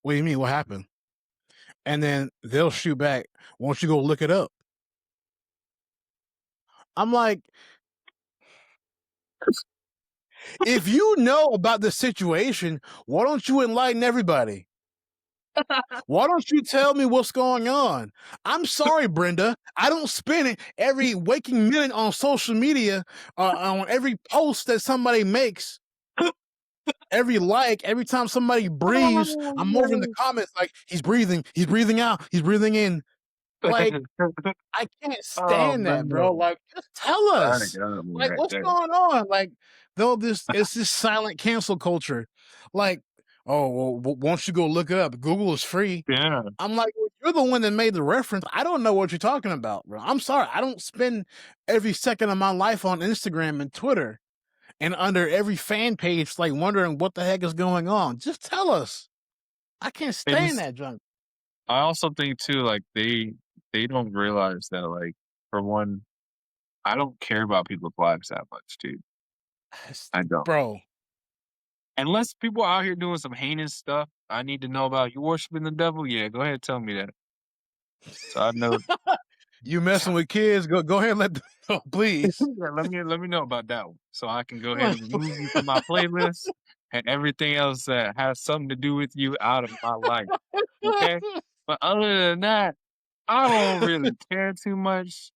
what do you mean? What happened? And then they'll shoot back, won't you go look it up? I'm like, if you know about the situation, why don't you enlighten everybody? Why don't you tell me what's going on? I'm sorry, Brenda. I don't spend every waking minute on social media, on every post that somebody makes. Every every time somebody breathes, I'm over in the comments like, he's breathing out, he's breathing in. Like, I can't stand that, bro. Like, just tell us. Like, what's going on? Like, it's this silent cancel culture. Like, oh, well, won't you go look it up? Google is free. Yeah. I'm like, well, you're the one that made the reference. I don't know what you're talking about, bro. I'm sorry. I don't spend every second of my life on Instagram and Twitter and under every fan page, wondering what the heck is going on. Just tell us. I can't stand that junk. I also think too, they don't realize that, for one, I don't care about people's lives that much, dude. I don't. Bro. Unless people are out here doing some heinous stuff I need to know about. You worshiping the devil? Yeah, go ahead, tell me that. So I know. You messing with kids? Go ahead and let them know, please. Yeah, let me know about that one, so I can go ahead and remove you from my playlist and everything else that has something to do with you out of my life. Okay, but other than that, I don't really care too much.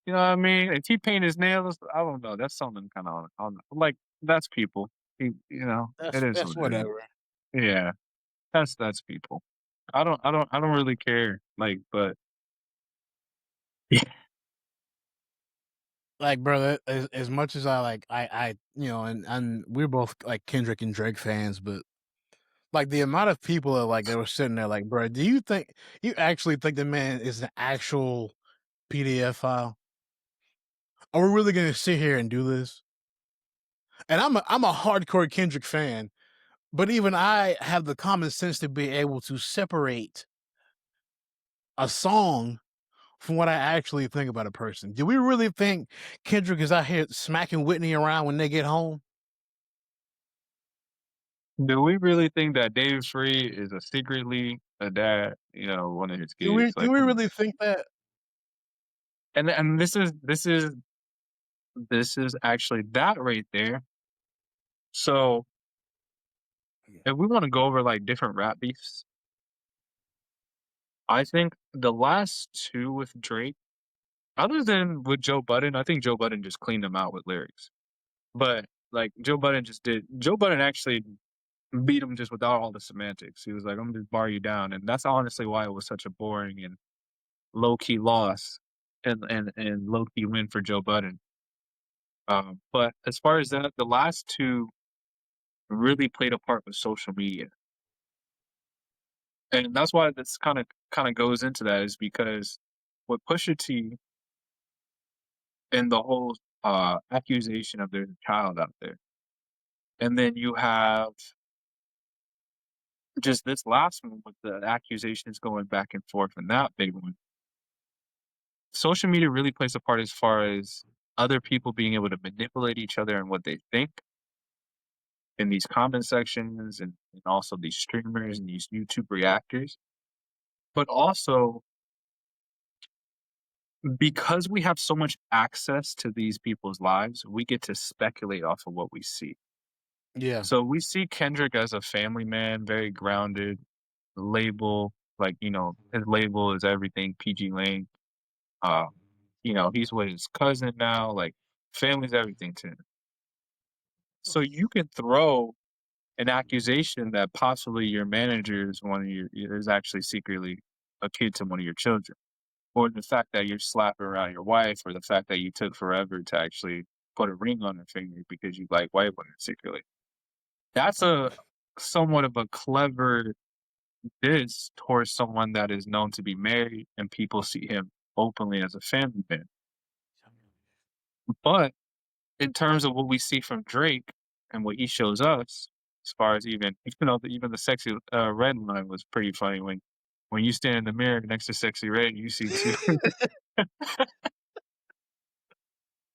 You know what I mean? If he paint his nails, I don't know. That's something kind of on that's people. It is That's what it is. whatever. Yeah, that's people. I don't really care. But yeah. Like, brother, as much as I and we're both Kendrick and Drake fans, but the amount of people that were sitting there bro, do you actually think the man is an actual PDF file? Are we really gonna sit here and do this? And I'm a hardcore Kendrick fan, but even I have the common sense to be able to separate a song from what I actually think about a person. Do we really think Kendrick is out here smacking Whitney around when they get home? Do we really think that Dave Free is secretly a dad? One of his kids. Do we really think that? And this is actually that right there. So if we want to go over different rap beefs, I think the last two with Drake, other than with Joe Budden, I think Joe Budden just cleaned them out with lyrics. But Joe Budden actually beat him just without all the semantics. He was like, I'm gonna just bar you down. And that's honestly why it was such a boring and low key loss and low key win for Joe Budden. But as far as that, the last two really played a part with social media. And that's why this kind of goes into that, is because with Pusha T and the whole accusation of there's a child out there. And then you have just this last one with the accusations going back and forth, and that big one. Social media really plays a part as far as other people being able to manipulate each other and what they think in these comment sections, and also these streamers and these YouTube reactors. But also, because we have so much access to these people's lives, we get to speculate off of what we see. Yeah. So we see Kendrick as a family man, very grounded, label, like, his label is everything PG Lane. Uh, he's with his cousin now, like family's everything to him. So you can throw an accusation that possibly your manager is is actually secretly a kid to one of your children, or the fact that you're slapping around your wife, or the fact that you took forever to actually put a ring on her finger because you like white women secretly. That's a somewhat of a clever diss towards someone that is known to be married and people see him openly as a family man. But in terms of what we see from Drake and what he shows us, as far as even the sexy red line was pretty funny when you stand in the mirror next to sexy red, you see two.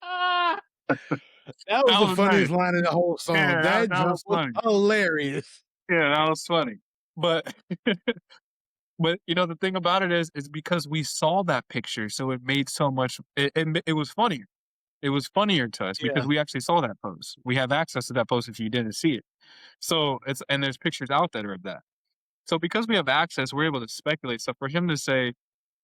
Ah, that was That the was nice. funniest line in the whole song. Yeah, That that joke was was funny. hilarious. Yeah, that was funny. But but the thing about it is because we saw that picture, so it made so much. It was funnier. It was funnier to us Yeah. because we actually saw that post. We have access to that post if you didn't see it. So there's pictures out there of that. So because we have access, we're able to speculate. So for him to say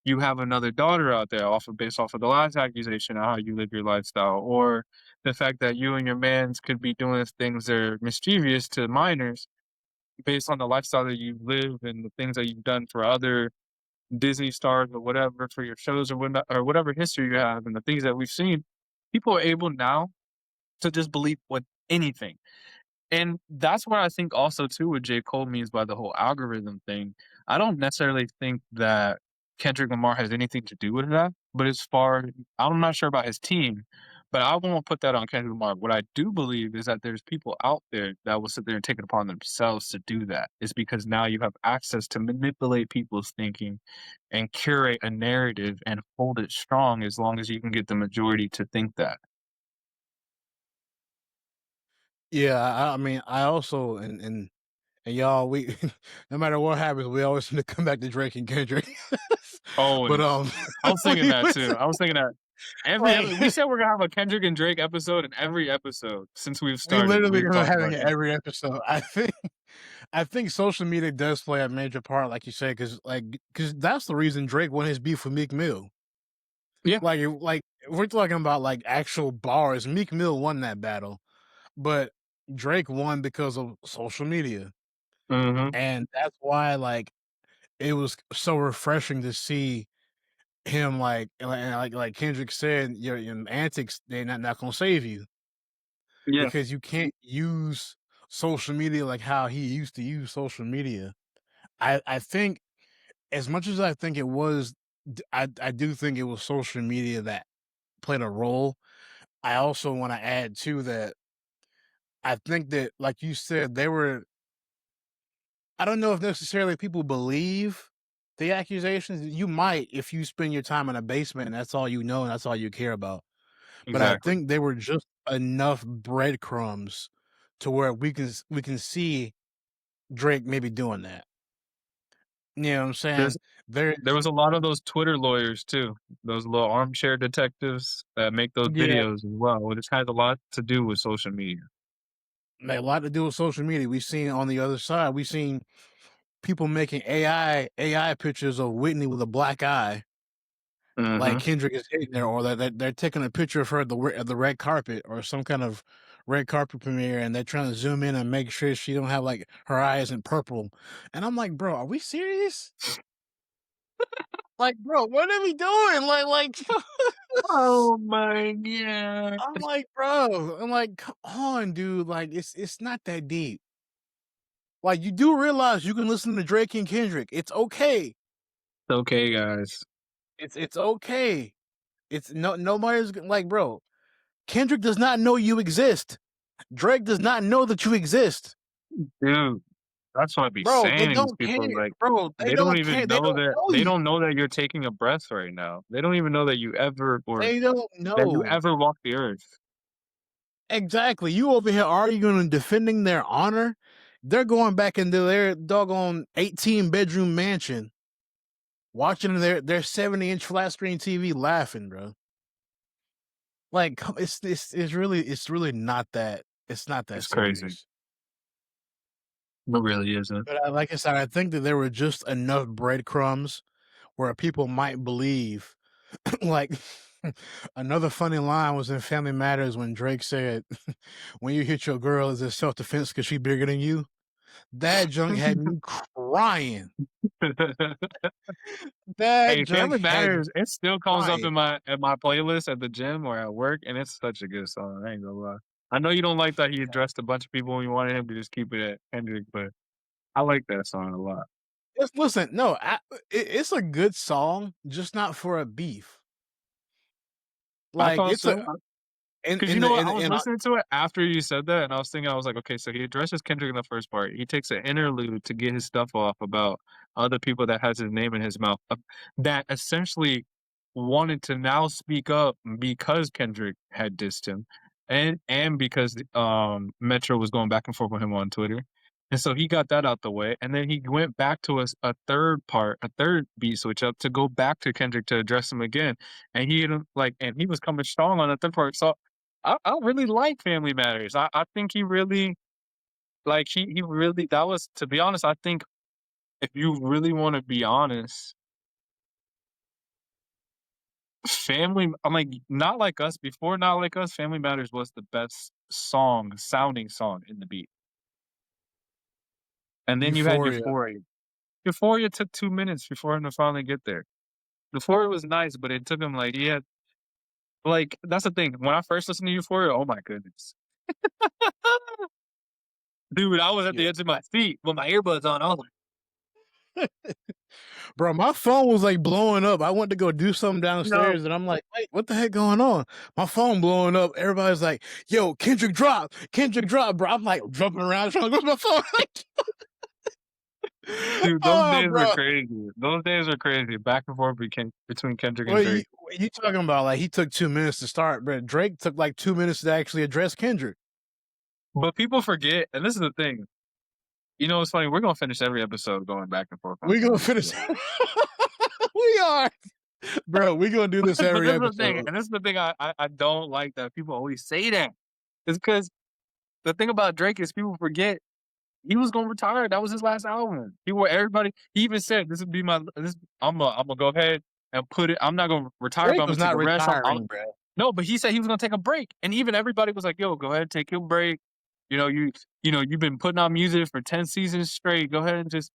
you have another daughter out there based off of the last accusation of how you live your lifestyle, or the fact that you and your mans could be doing things that are mischievous to minors based on the lifestyle that you live and the things that you've done for other Disney stars or whatever for your shows or whatever history you have and the things that we've seen, people are able now to just believe with anything. And that's what I think also too what J. Cole means by the whole algorithm thing. I don't necessarily think that Kendrick Lamar has anything to do with that. But I'm not sure about his team, but I won't put that on Kendrick Lamar. What I do believe is that there's people out there that will sit there and take it upon themselves to do that. It's because now you have access to manipulate people's thinking and curate a narrative and hold it strong as long as you can get the majority to think that. Yeah, I mean, I also and y'all, we no matter what happens, we always seem to come back to Drake and Kendrick. But Always. I was thinking we that too. I was thinking that we said we're gonna have a Kendrick and Drake episode in every episode since we've we started. literally We've are talked having about it that. every episode. I think social media does play a major part, like you say, because that's the reason Drake won his beef with Meek Mill. Yeah. Like we're talking about like actual bars. Meek Mill won that battle, but Drake won because of social media, and that's why like it was so refreshing to see him like Kendrick said, your antics, they're not gonna save you. Yeah. Because you can't use social media like how he used to use social media. I think as much as I think it was, I do think it was social media that played a role. I also want to add too that I think that, like you said, I don't know if necessarily people believe the accusations. You might if you spend your time in a basement and that's all you know and that's all you care about. But I Exactly. think they were just enough breadcrumbs to where we can see Drake maybe doing that. You know what I'm saying? There was a lot of those Twitter lawyers too, those little armchair detectives that make those Yeah, videos as well, which has a lot to do with social media. a lot to do with social media. We've seen on the other side, we've seen people making AI pictures of Whitney with a black eye, like Kendrick is hitting there, or that they're taking a picture of her at the red carpet or some kind of red carpet premiere, and they're trying to zoom in and make sure she don't have like her eye isn't purple. And I'm like, bro, are we serious? Like, bro, what are we doing? Like, Oh my god. I'm like, bro, I'm like, come on, dude. Like, it's not that deep. Like, you do realize you can listen to Drake and Kendrick. It's okay. It's okay, guys. It's okay. It's nobody's like, bro. Kendrick does not know you exist. Drake does not know that you exist. Dude, that's what I be Bro, they saying to these don't care. people, like, Bro, they they don't don't care. even They know don't that know they you. don't know that you're taking a breath right now. They don't even know that you ever They don't know. walk the earth. Exactly. You over here arguing and defending their honor. They're going back into their doggone 18-bedroom mansion, watching their 70-inch flat screen TV, laughing, bro. Like, it's really not that. It's not that It's serious. crazy. It really isn't. But like I said, I think that there were just enough breadcrumbs where people might believe. Like another funny line was in Family Matters when Drake said, "When you hit your girl, is it self-defense because she bigger than you?" That junk had me crying. That Hey, junk Family had me Matters, it still comes up crying. in my playlist at the gym or at work, and it's such a good song. I ain't gonna lie. I know you don't like that he addressed a bunch of people and you wanted him to just keep it at Kendrick, but I like that song a lot. Listen, no, it's a good song, just not for a beef. I Like thought it's a so. in Because you in know the what? in, I was in listening to it after you said that, and I was thinking, I was like, okay, so he addresses Kendrick in the first part. He takes an interlude to get his stuff off about other people that has his name in his mouth that essentially wanted to now speak up because Kendrick had dissed him, and because Metro was going back and forth with him on Twitter. And so he got that out the way, and then he went back to a third part, a third beat switch up to go back to Kendrick to address him again. And he and he was coming strong on the third part. So I really like Family Matters. I think he really he really that was, to be honest, I think if you really wanna be honest, I'm like, Not Like Us, before Not Like Us, Family Matters was the best sounding song in the beat. And then you had Euphoria. Euphoria. Euphoria took 2 minutes before him to finally get there. Euphoria was nice, but it took him that's the thing. When I first listened to Euphoria, oh my goodness. Dude, I was at the Yeah. edge of my seat with my earbuds on. I was like, Bro, my phone was like blowing up. I went to go do something no. downstairs and I'm like, wait, what the heck going on? My phone blowing up. Everybody's like, yo, Kendrick drop. Kendrick drop, bro. I'm like jumping around trying to go to my phone. Dude, those Oh, days were bro. crazy. Those days were crazy. Back and forth between Kendrick and What you, Drake. what you talking about? Like he took 2 minutes to start, but Drake took like 2 minutes to actually address Kendrick. But people forget, and this is the thing. You know, it's funny. We're gonna finish every episode going back and forth on We gonna Kendrick. finish. We are, bro. We gonna do this But every this is the thing, episode. and this is the thing I don't like that people always say that. It's because the thing about Drake is people forget he was gonna retire. That was his last album. He even said this would be I'm gonna go ahead and put it. I'm not gonna retire, but Drake I'm gonna was take not a rest. retiring, bro. No, but he said he was gonna take a break, and even everybody was like, "Yo, go ahead, take your break. You know, you've been putting out music for 10 seasons straight. Go ahead and just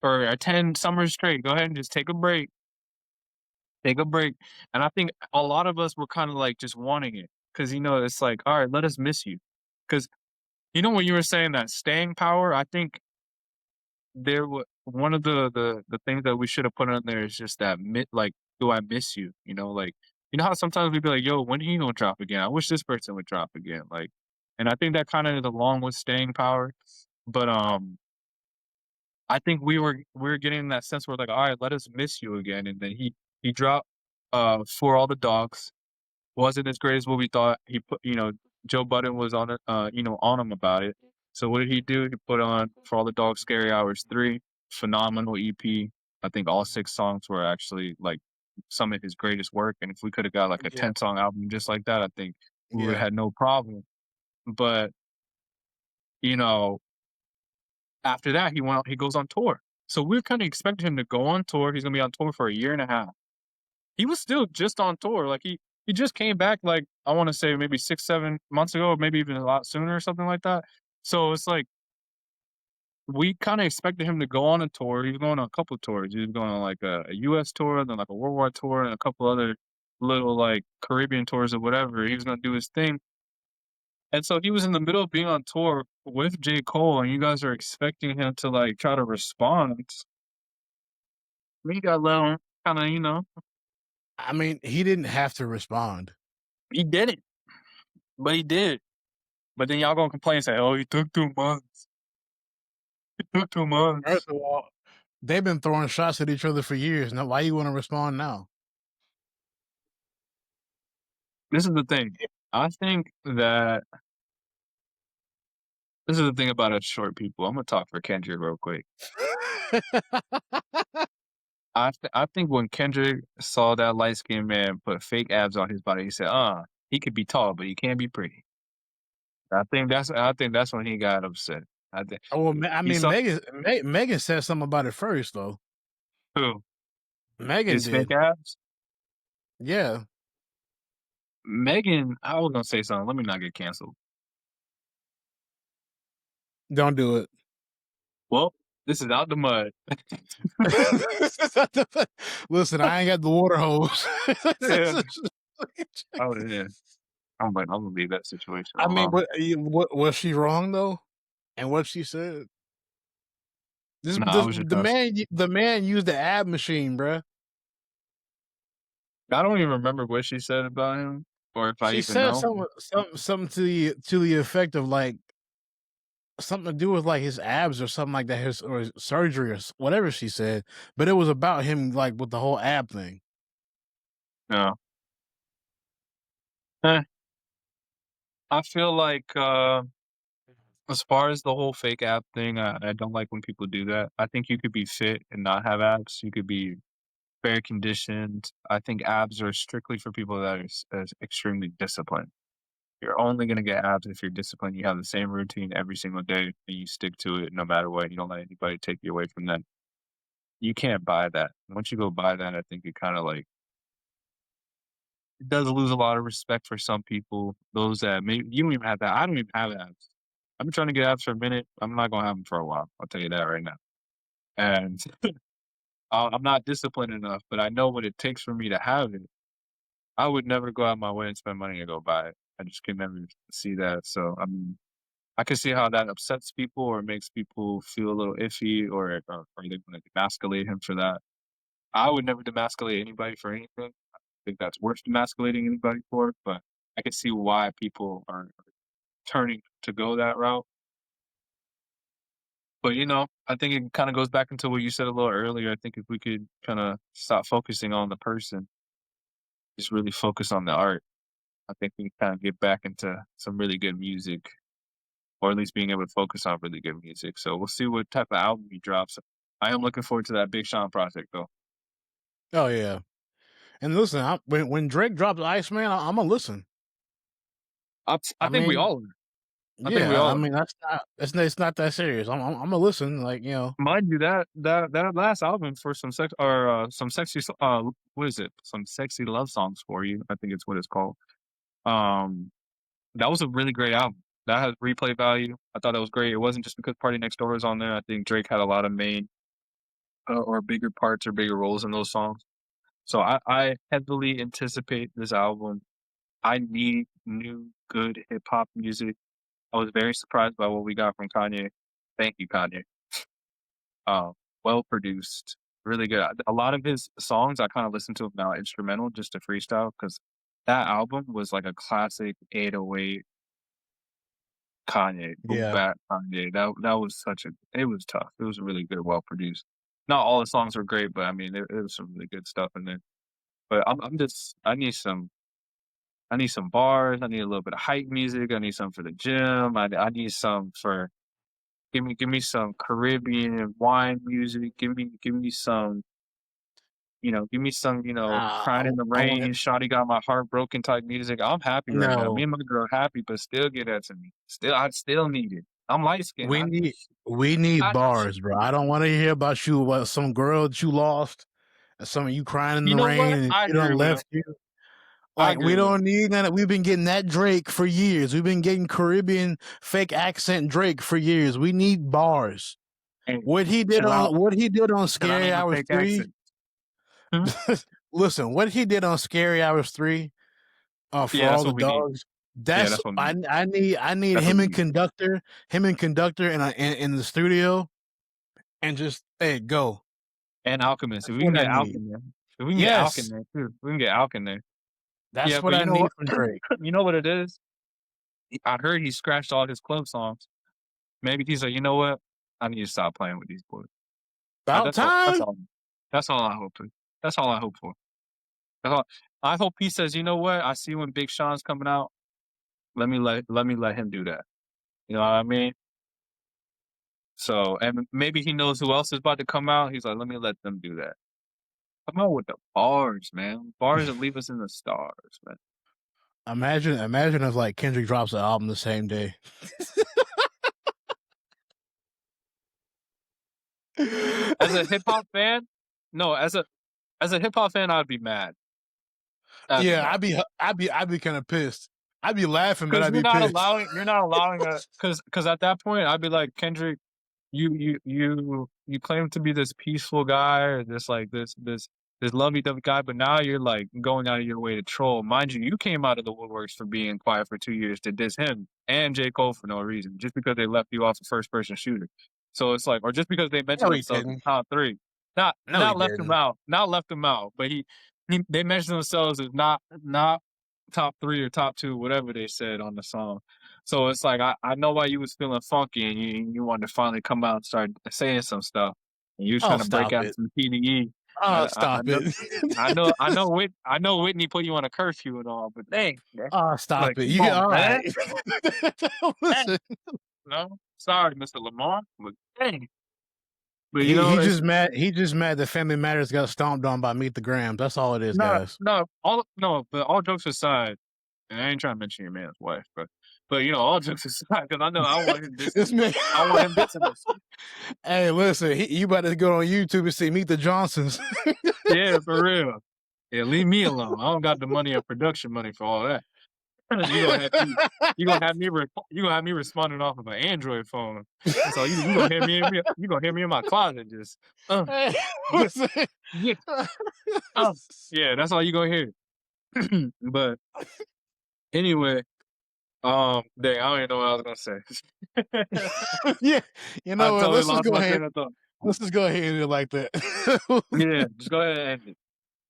or 10 summers straight. Go ahead and just take a break. Take a break." And I think a lot of us were kind of like just wanting it because it's like, all right, let us miss you, because when you were saying that staying power, I think one of the things that we should have put on there is just that do I miss you? How sometimes we'd be like, yo, when are you gonna drop again? I wish this person would drop again. And I think that kind of is along with staying power. But I think we were getting that sense where like, all right, let us miss you again. And then he dropped For All the Dogs. Wasn't as great as what we thought. He put, Joe Budden was on it, on him about it. So what did he do? He put on For All the Dogs, Scary Hours 3, phenomenal EP. I think all 6 songs were actually like some of his greatest work. And if we could have got like a Yeah, 10-song album just like that, I think we would have yeah, had no problem. But, you know, after that, he goes on tour. So we're kind of expecting him to go on tour. He's gonna be on tour for a year and a half. He was still just on tour. Like he just came back, like I want to say maybe 6, 7 months ago, or maybe even a lot sooner or something like that. So it's like we kind of expected him to go on a tour. He was going on a couple of tours. He was going on like a US tour, then like a worldwide tour, and a couple other little like Caribbean tours or whatever. He was gonna do his thing. And so he was in the middle of being on tour with J. Cole, and you guys are expecting him to like try to respond. We got a little kind of, I mean, he didn't have to respond. he didn't, but he did. But then y'all gonna complain and say, "Oh, he took 2 months. He took 2 months." First of all, they've been throwing shots at each other for years. Now, why you want to respond now? This is the thing. I think that this is the thing about us short people. I'm gonna talk for Kendrick real quick. I think when Kendrick saw that light skinned man put fake abs on his body, he said, he could be tall, but he can't be pretty." I think that's when he got upset. I think. Oh, well, I You mean, saw Megan said something about it first, though. who? Megan His did. fake abs? Yeah. Megan, I was gonna say something. Let me not get canceled. Don't do it. Well, this is out the mud. Listen, I ain't got the water hose. Yeah. Oh yeah. I'm gonna leave that situation I mean, alone. what was she wrong though? And what she said? No, I was just The man used the ab machine, bruh. I don't even remember what she said about him, or if I She even said know. something to the effect of like something to do with like his abs or something like that, or his surgery or whatever she said. But it was about him like with the whole ab thing. No. I feel like as far as the whole fake ab thing, I don't like when people do that. I think you could be fit and not have abs. You could be very conditioned. I think abs are strictly for people that are extremely disciplined. You're only gonna get abs if you're disciplined. You have the same routine every single day, and you stick to it no matter what. You don't let anybody take you away from that. You can't buy that. Once you go buy that, I think it kinda, like it does lose a lot of respect for some people, those that maybe you don't even have that. I don't even have abs. I've been trying to get abs for a minute. I'm not gonna have them for a while. I'll tell you that right now. And I'm not disciplined enough, but I know what it takes for me to have it. I would never go out my way and spend money to go buy it. I just can never see that. So, I mean, I can see how that upsets people or makes people feel a little iffy or they wanna demasculate him for that. I would never demasculate anybody for anything. I think that's worth demasculating anybody for, but I can see why people are turning to go that route. But, I think it kinda goes back into what you said a little earlier. I think if we could kinda stop focusing on the person, just really focus on the art, I think we can kinda get back into some really good music, or at least being able to focus on really good music. So we'll see what type of album he drops. I am looking forward to that Big Sean project, though. Oh yeah. And listen, when Drake drops Iceman, I'm gonna listen. I think we mean, all are. I think we yeah, all I are. mean it's not that serious. I'm gonna listen, like Mind you, that last album for some sexy what is it? Some sexy love songs for you, I think it's what it's called. Um, that was a really great album. That has replay value. I thought that was great. It wasn't just because Party Next Door was on there. I think Drake had a lot of main, or bigger parts or bigger roles in those songs. So I heavily anticipate this album. I need new, good hip hop music. I was very surprised by what we got from Kanye. Thank you, Kanye. Well produced, really good. A lot of his songs, I kinda listen to them now instrumental just to freestyle because that album was like a classic 808 Kanye, boom yeah. bap Kanye. That was it was tough. It was really good, well produced. Not all the songs were great, but I mean, there was some really good stuff in there. But I'm just I need some bars, I need a little bit of hype music, I need some for the gym, I need some for give me some Caribbean wine music, give me some, give me some, crying in the I want rain, shawty got my heart broken type music. I'm happy right now. Me no. and my girl happy, but still get that to me. I still need it. I'm light skinned. We need I bars, bro. I don't want to hear about you about some girl that you lost and some of you crying in you the know rain what? and I she agree done with him. left you. I Like agree we with him. don't need that. We've been getting that Drake for years. We've been getting Caribbean fake accent Drake for years. We need bars. Hey, What he did chill out, on 'cause I don't Scary have a Hours fake 3. accent. Mhm. Listen, what he did on Scary Hours 3, for Yeah, all that's the what we need. dogs. Yeah, That's that's what we need. I need That's what we need. him and conductor in the studio and just hey go. And Alchemist. If That's we can what I get Alk need. in there. If we can get Alk in Yes, there too. We can get Alk in there. that's Yeah, what but I you know need what? from Drake. You know what it is? I heard he scratched all his club songs. Maybe he's like, "You know what? I need to stop playing with these boys." About That's all that's time. all that's all I hope for. That's all I hope for. That's all I hope he says, "You know what? I see when Big Sean's coming out. Let me let him do that." You know what I mean? So, and maybe he knows who else is about to come out. He's like, "Let me let them do that." Come on with the bars, man. Bars that leave us in the stars, man. Imagine if like Kendrick drops an album the same day. As a hip hop fan, no, as a hip hop fan, I'd be mad. Yeah, I'd be kind of pissed. I'd be laughing, but Because I'd be pissed. you're not allowing a because at that point I'd be like, Kendrick, you claim to be this peaceful guy or this like this lovey-dovey guy, but now you're like going out of your way to troll. Mind you, you came out of the woodworks for being quiet for 2 years to diss him and J. Cole for no reason, just because they left you off a first person shooter. So it's like, or just because they mentioned No, he themselves in didn't. top three. No, he Not left him didn't. out. Not left him out. But they mentioned themselves as not top 3 or top 2, whatever they said on the song. So it's like I know why you was feeling funky and you wanted to finally come out and start saying some stuff. And you was Oh, trying to break stop out it. some PDE. Oh, I stop know, it. I know Whitney put you on a curfew and all, but dang, bro. Oh, stop Like, it. come You get on, all man. right. Dang. Listen, No, sorry, Mr. Lamar, but dang. But you he know, he it's just mad. He just mad that Family Matters got stomped on by Meet the Grams. That's all it is, guys. but all jokes aside, and I ain't trying to mention your man's wife, but you know, all jokes aside, because I know I want him This man. I want him dissing this. Hey, listen, you about to go on YouTube and see Meet the Johnsons. Yeah, for real. Yeah, leave me alone. I don't got the money or production money for all that. You gonna have me responding off of an Android phone. So you gonna hear me in my closet just Hey, listen. yeah, yeah, that's all you gonna hear. But anyway, dang, I don't even know what I was gonna say. Yeah, you I know what? totally Let's just lost go my ahead. train of thought. Let's just go ahead and end it like that. Yeah, just go ahead and end it.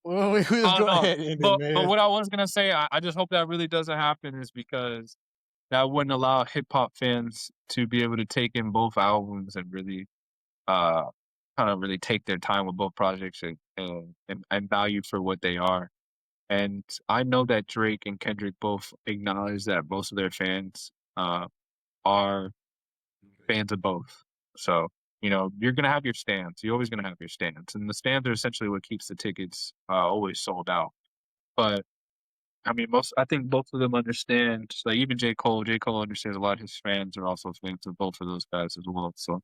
Well, we just Oh go no, ahead and end it, but man. what I was gonna say, I just hope that really doesn't happen, is because that wouldn't allow hip hop fans to be able to take in both albums and really uh kind of really take their time with both projects and value for what they are. And I know that Drake and Kendrick both acknowledge that most of their fans are fans of both. So, you know, you're gonna have your stands. You're always gonna have your stands. And the stands are essentially what keeps the tickets always sold out. But I mean, I think both of them understand. Like even J. Cole. J. Cole understands a lot of his fans are also fans of both of those guys as well. So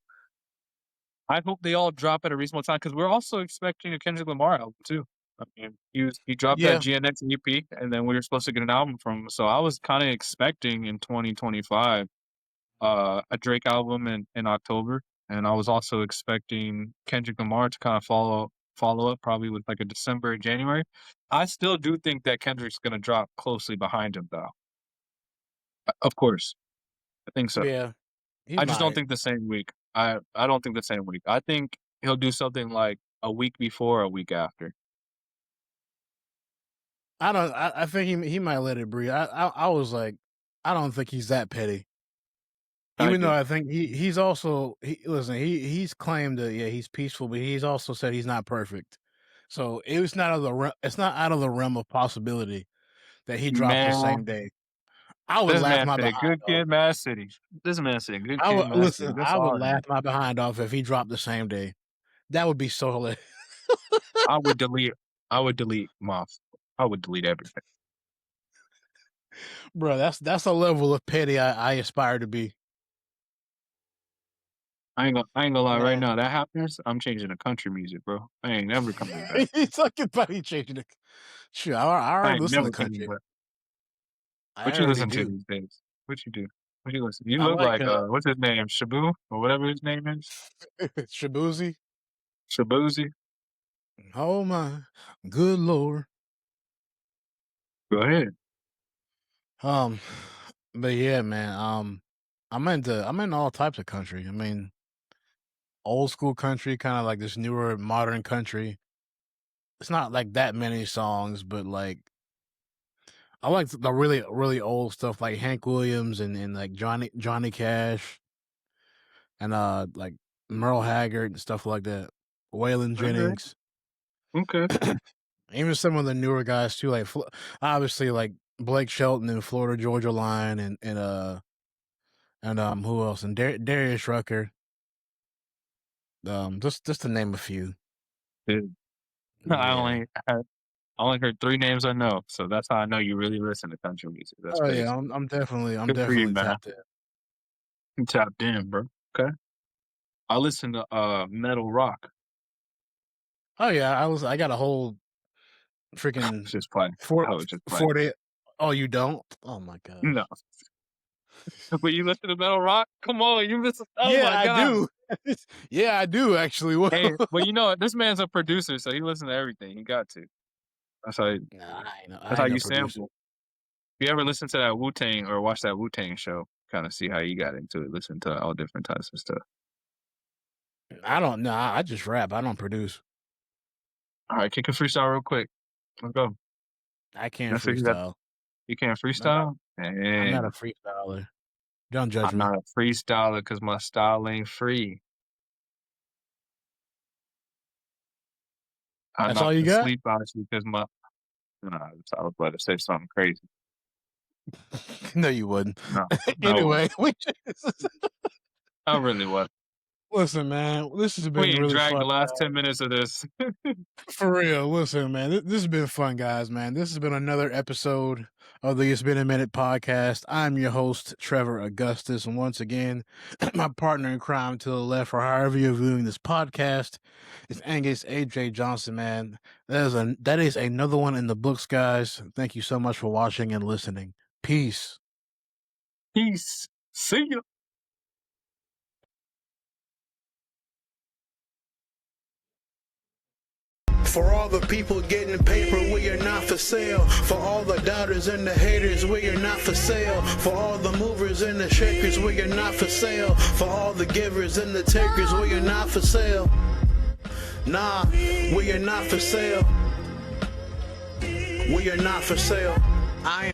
I hope they all drop at a reasonable time, because we're also expecting a Kendrick Lamar album too. I mean, he dropped that Yeah, GNX EP, and then we were supposed to get an album from him. So I was kind of expecting in 2025 a Drake album in October, and I was also expecting Kendrick Lamar to kind of follow up probably with like a December or January. I still do think that Kendrick's gonna drop closely behind him though. Of course, I think so. yeah, he I just don't might. think the same week. I don't think the same week. I think he'll do something like a week before, a week after. I don't. I think he might let it breathe. I was like, I don't think he's that petty. I Even though do. I think he's also listen. He's claimed that he's peaceful, but he's also said he's not perfect. So it's not out of the realm of possibility that he drops the same Man, day. I would this laugh man my said, behind "Good off. kid, Mad City." This man said, "Good I kid, would Mad City." listen. That's I would all I laugh heard. my behind off if he dropped the same day. That would be so hilarious. I would delete. I would delete Moth. I would delete everything. Bro, that's a level of petty I aspire to be. I ain't gonna lie. Right Man. now, that happens. I'm changing to country music, bro. I ain't never coming back. He's talking about he changing it. Sure, I I already ain't listen never to coming country. back. I What you already listen to do. these days? What you do? What you listen? You I look like like what's his name? Shabu or whatever his name is. Shabuzi. Shabuzi. Oh my good lord. Go ahead. But yeah, man. I'm into all types of country. I mean, old school country, kind of like this newer modern country. It's not like that many songs, but like I like the really really old stuff like Hank Williams and like Johnny Cash and like Merle Haggard and stuff like that. Waylon Okay. Jennings. Okay. Even some of the newer guys too, like obviously like Blake Shelton and Florida Georgia Line and who else, and Darius Rucker. Just to name a few. Dude, Yeah. I only heard 3 names I know, so that's how I know you really listen to country music. That's Oh yeah, crazy. I'm Good for you, definitely man. tapped in. You tapped in, bro. Okay. I listen to Metal Rock. Oh yeah, I got a whole freaking Just play. I was just playing. 40. Oh, you don't? Oh my god. No. But you listen to Metal Rock? Come on, you miss. Oh yeah, my god. I do. Yeah, I do actually. Hey, well, you know, this man's a producer, so he listens to everything. He got to. That's how. That's how you sample. If you ever listen to that Wu-Tang or watch that Wu-Tang show, kind of see how you got into it. Listen to all different types of stuff. I don't know. I just rap. I don't produce. All right, kick a freestyle real quick. Let's go. I can't freestyle. You can't freestyle? I'm not a freestyler. Don't judge me. I'm not a freestyler because my style ain't free. That's all you got? Sleep out because my. No, I was about to say something crazy. No, you wouldn't. No. Anyway, I really was. Listen, man, this has been really dragged fun. The last 10 minutes of this. For real. Listen, man, this has been fun, guys, man. This has been another episode of the It's Been a Minute podcast. I'm your host, Trevor Augustus. And once again, my partner in crime to the left, or however you're viewing this podcast, is Angus AJ Johnson, man. That is another one in the books, guys. Thank you so much for watching and listening. Peace. Peace. See ya. For all the people getting paper, we are not for sale. For all the doubters and the haters, we are not for sale. For all the movers and the shakers, we are not for sale. For all the givers and the takers, we are not for sale. Nah, we are not for sale. We are not for sale.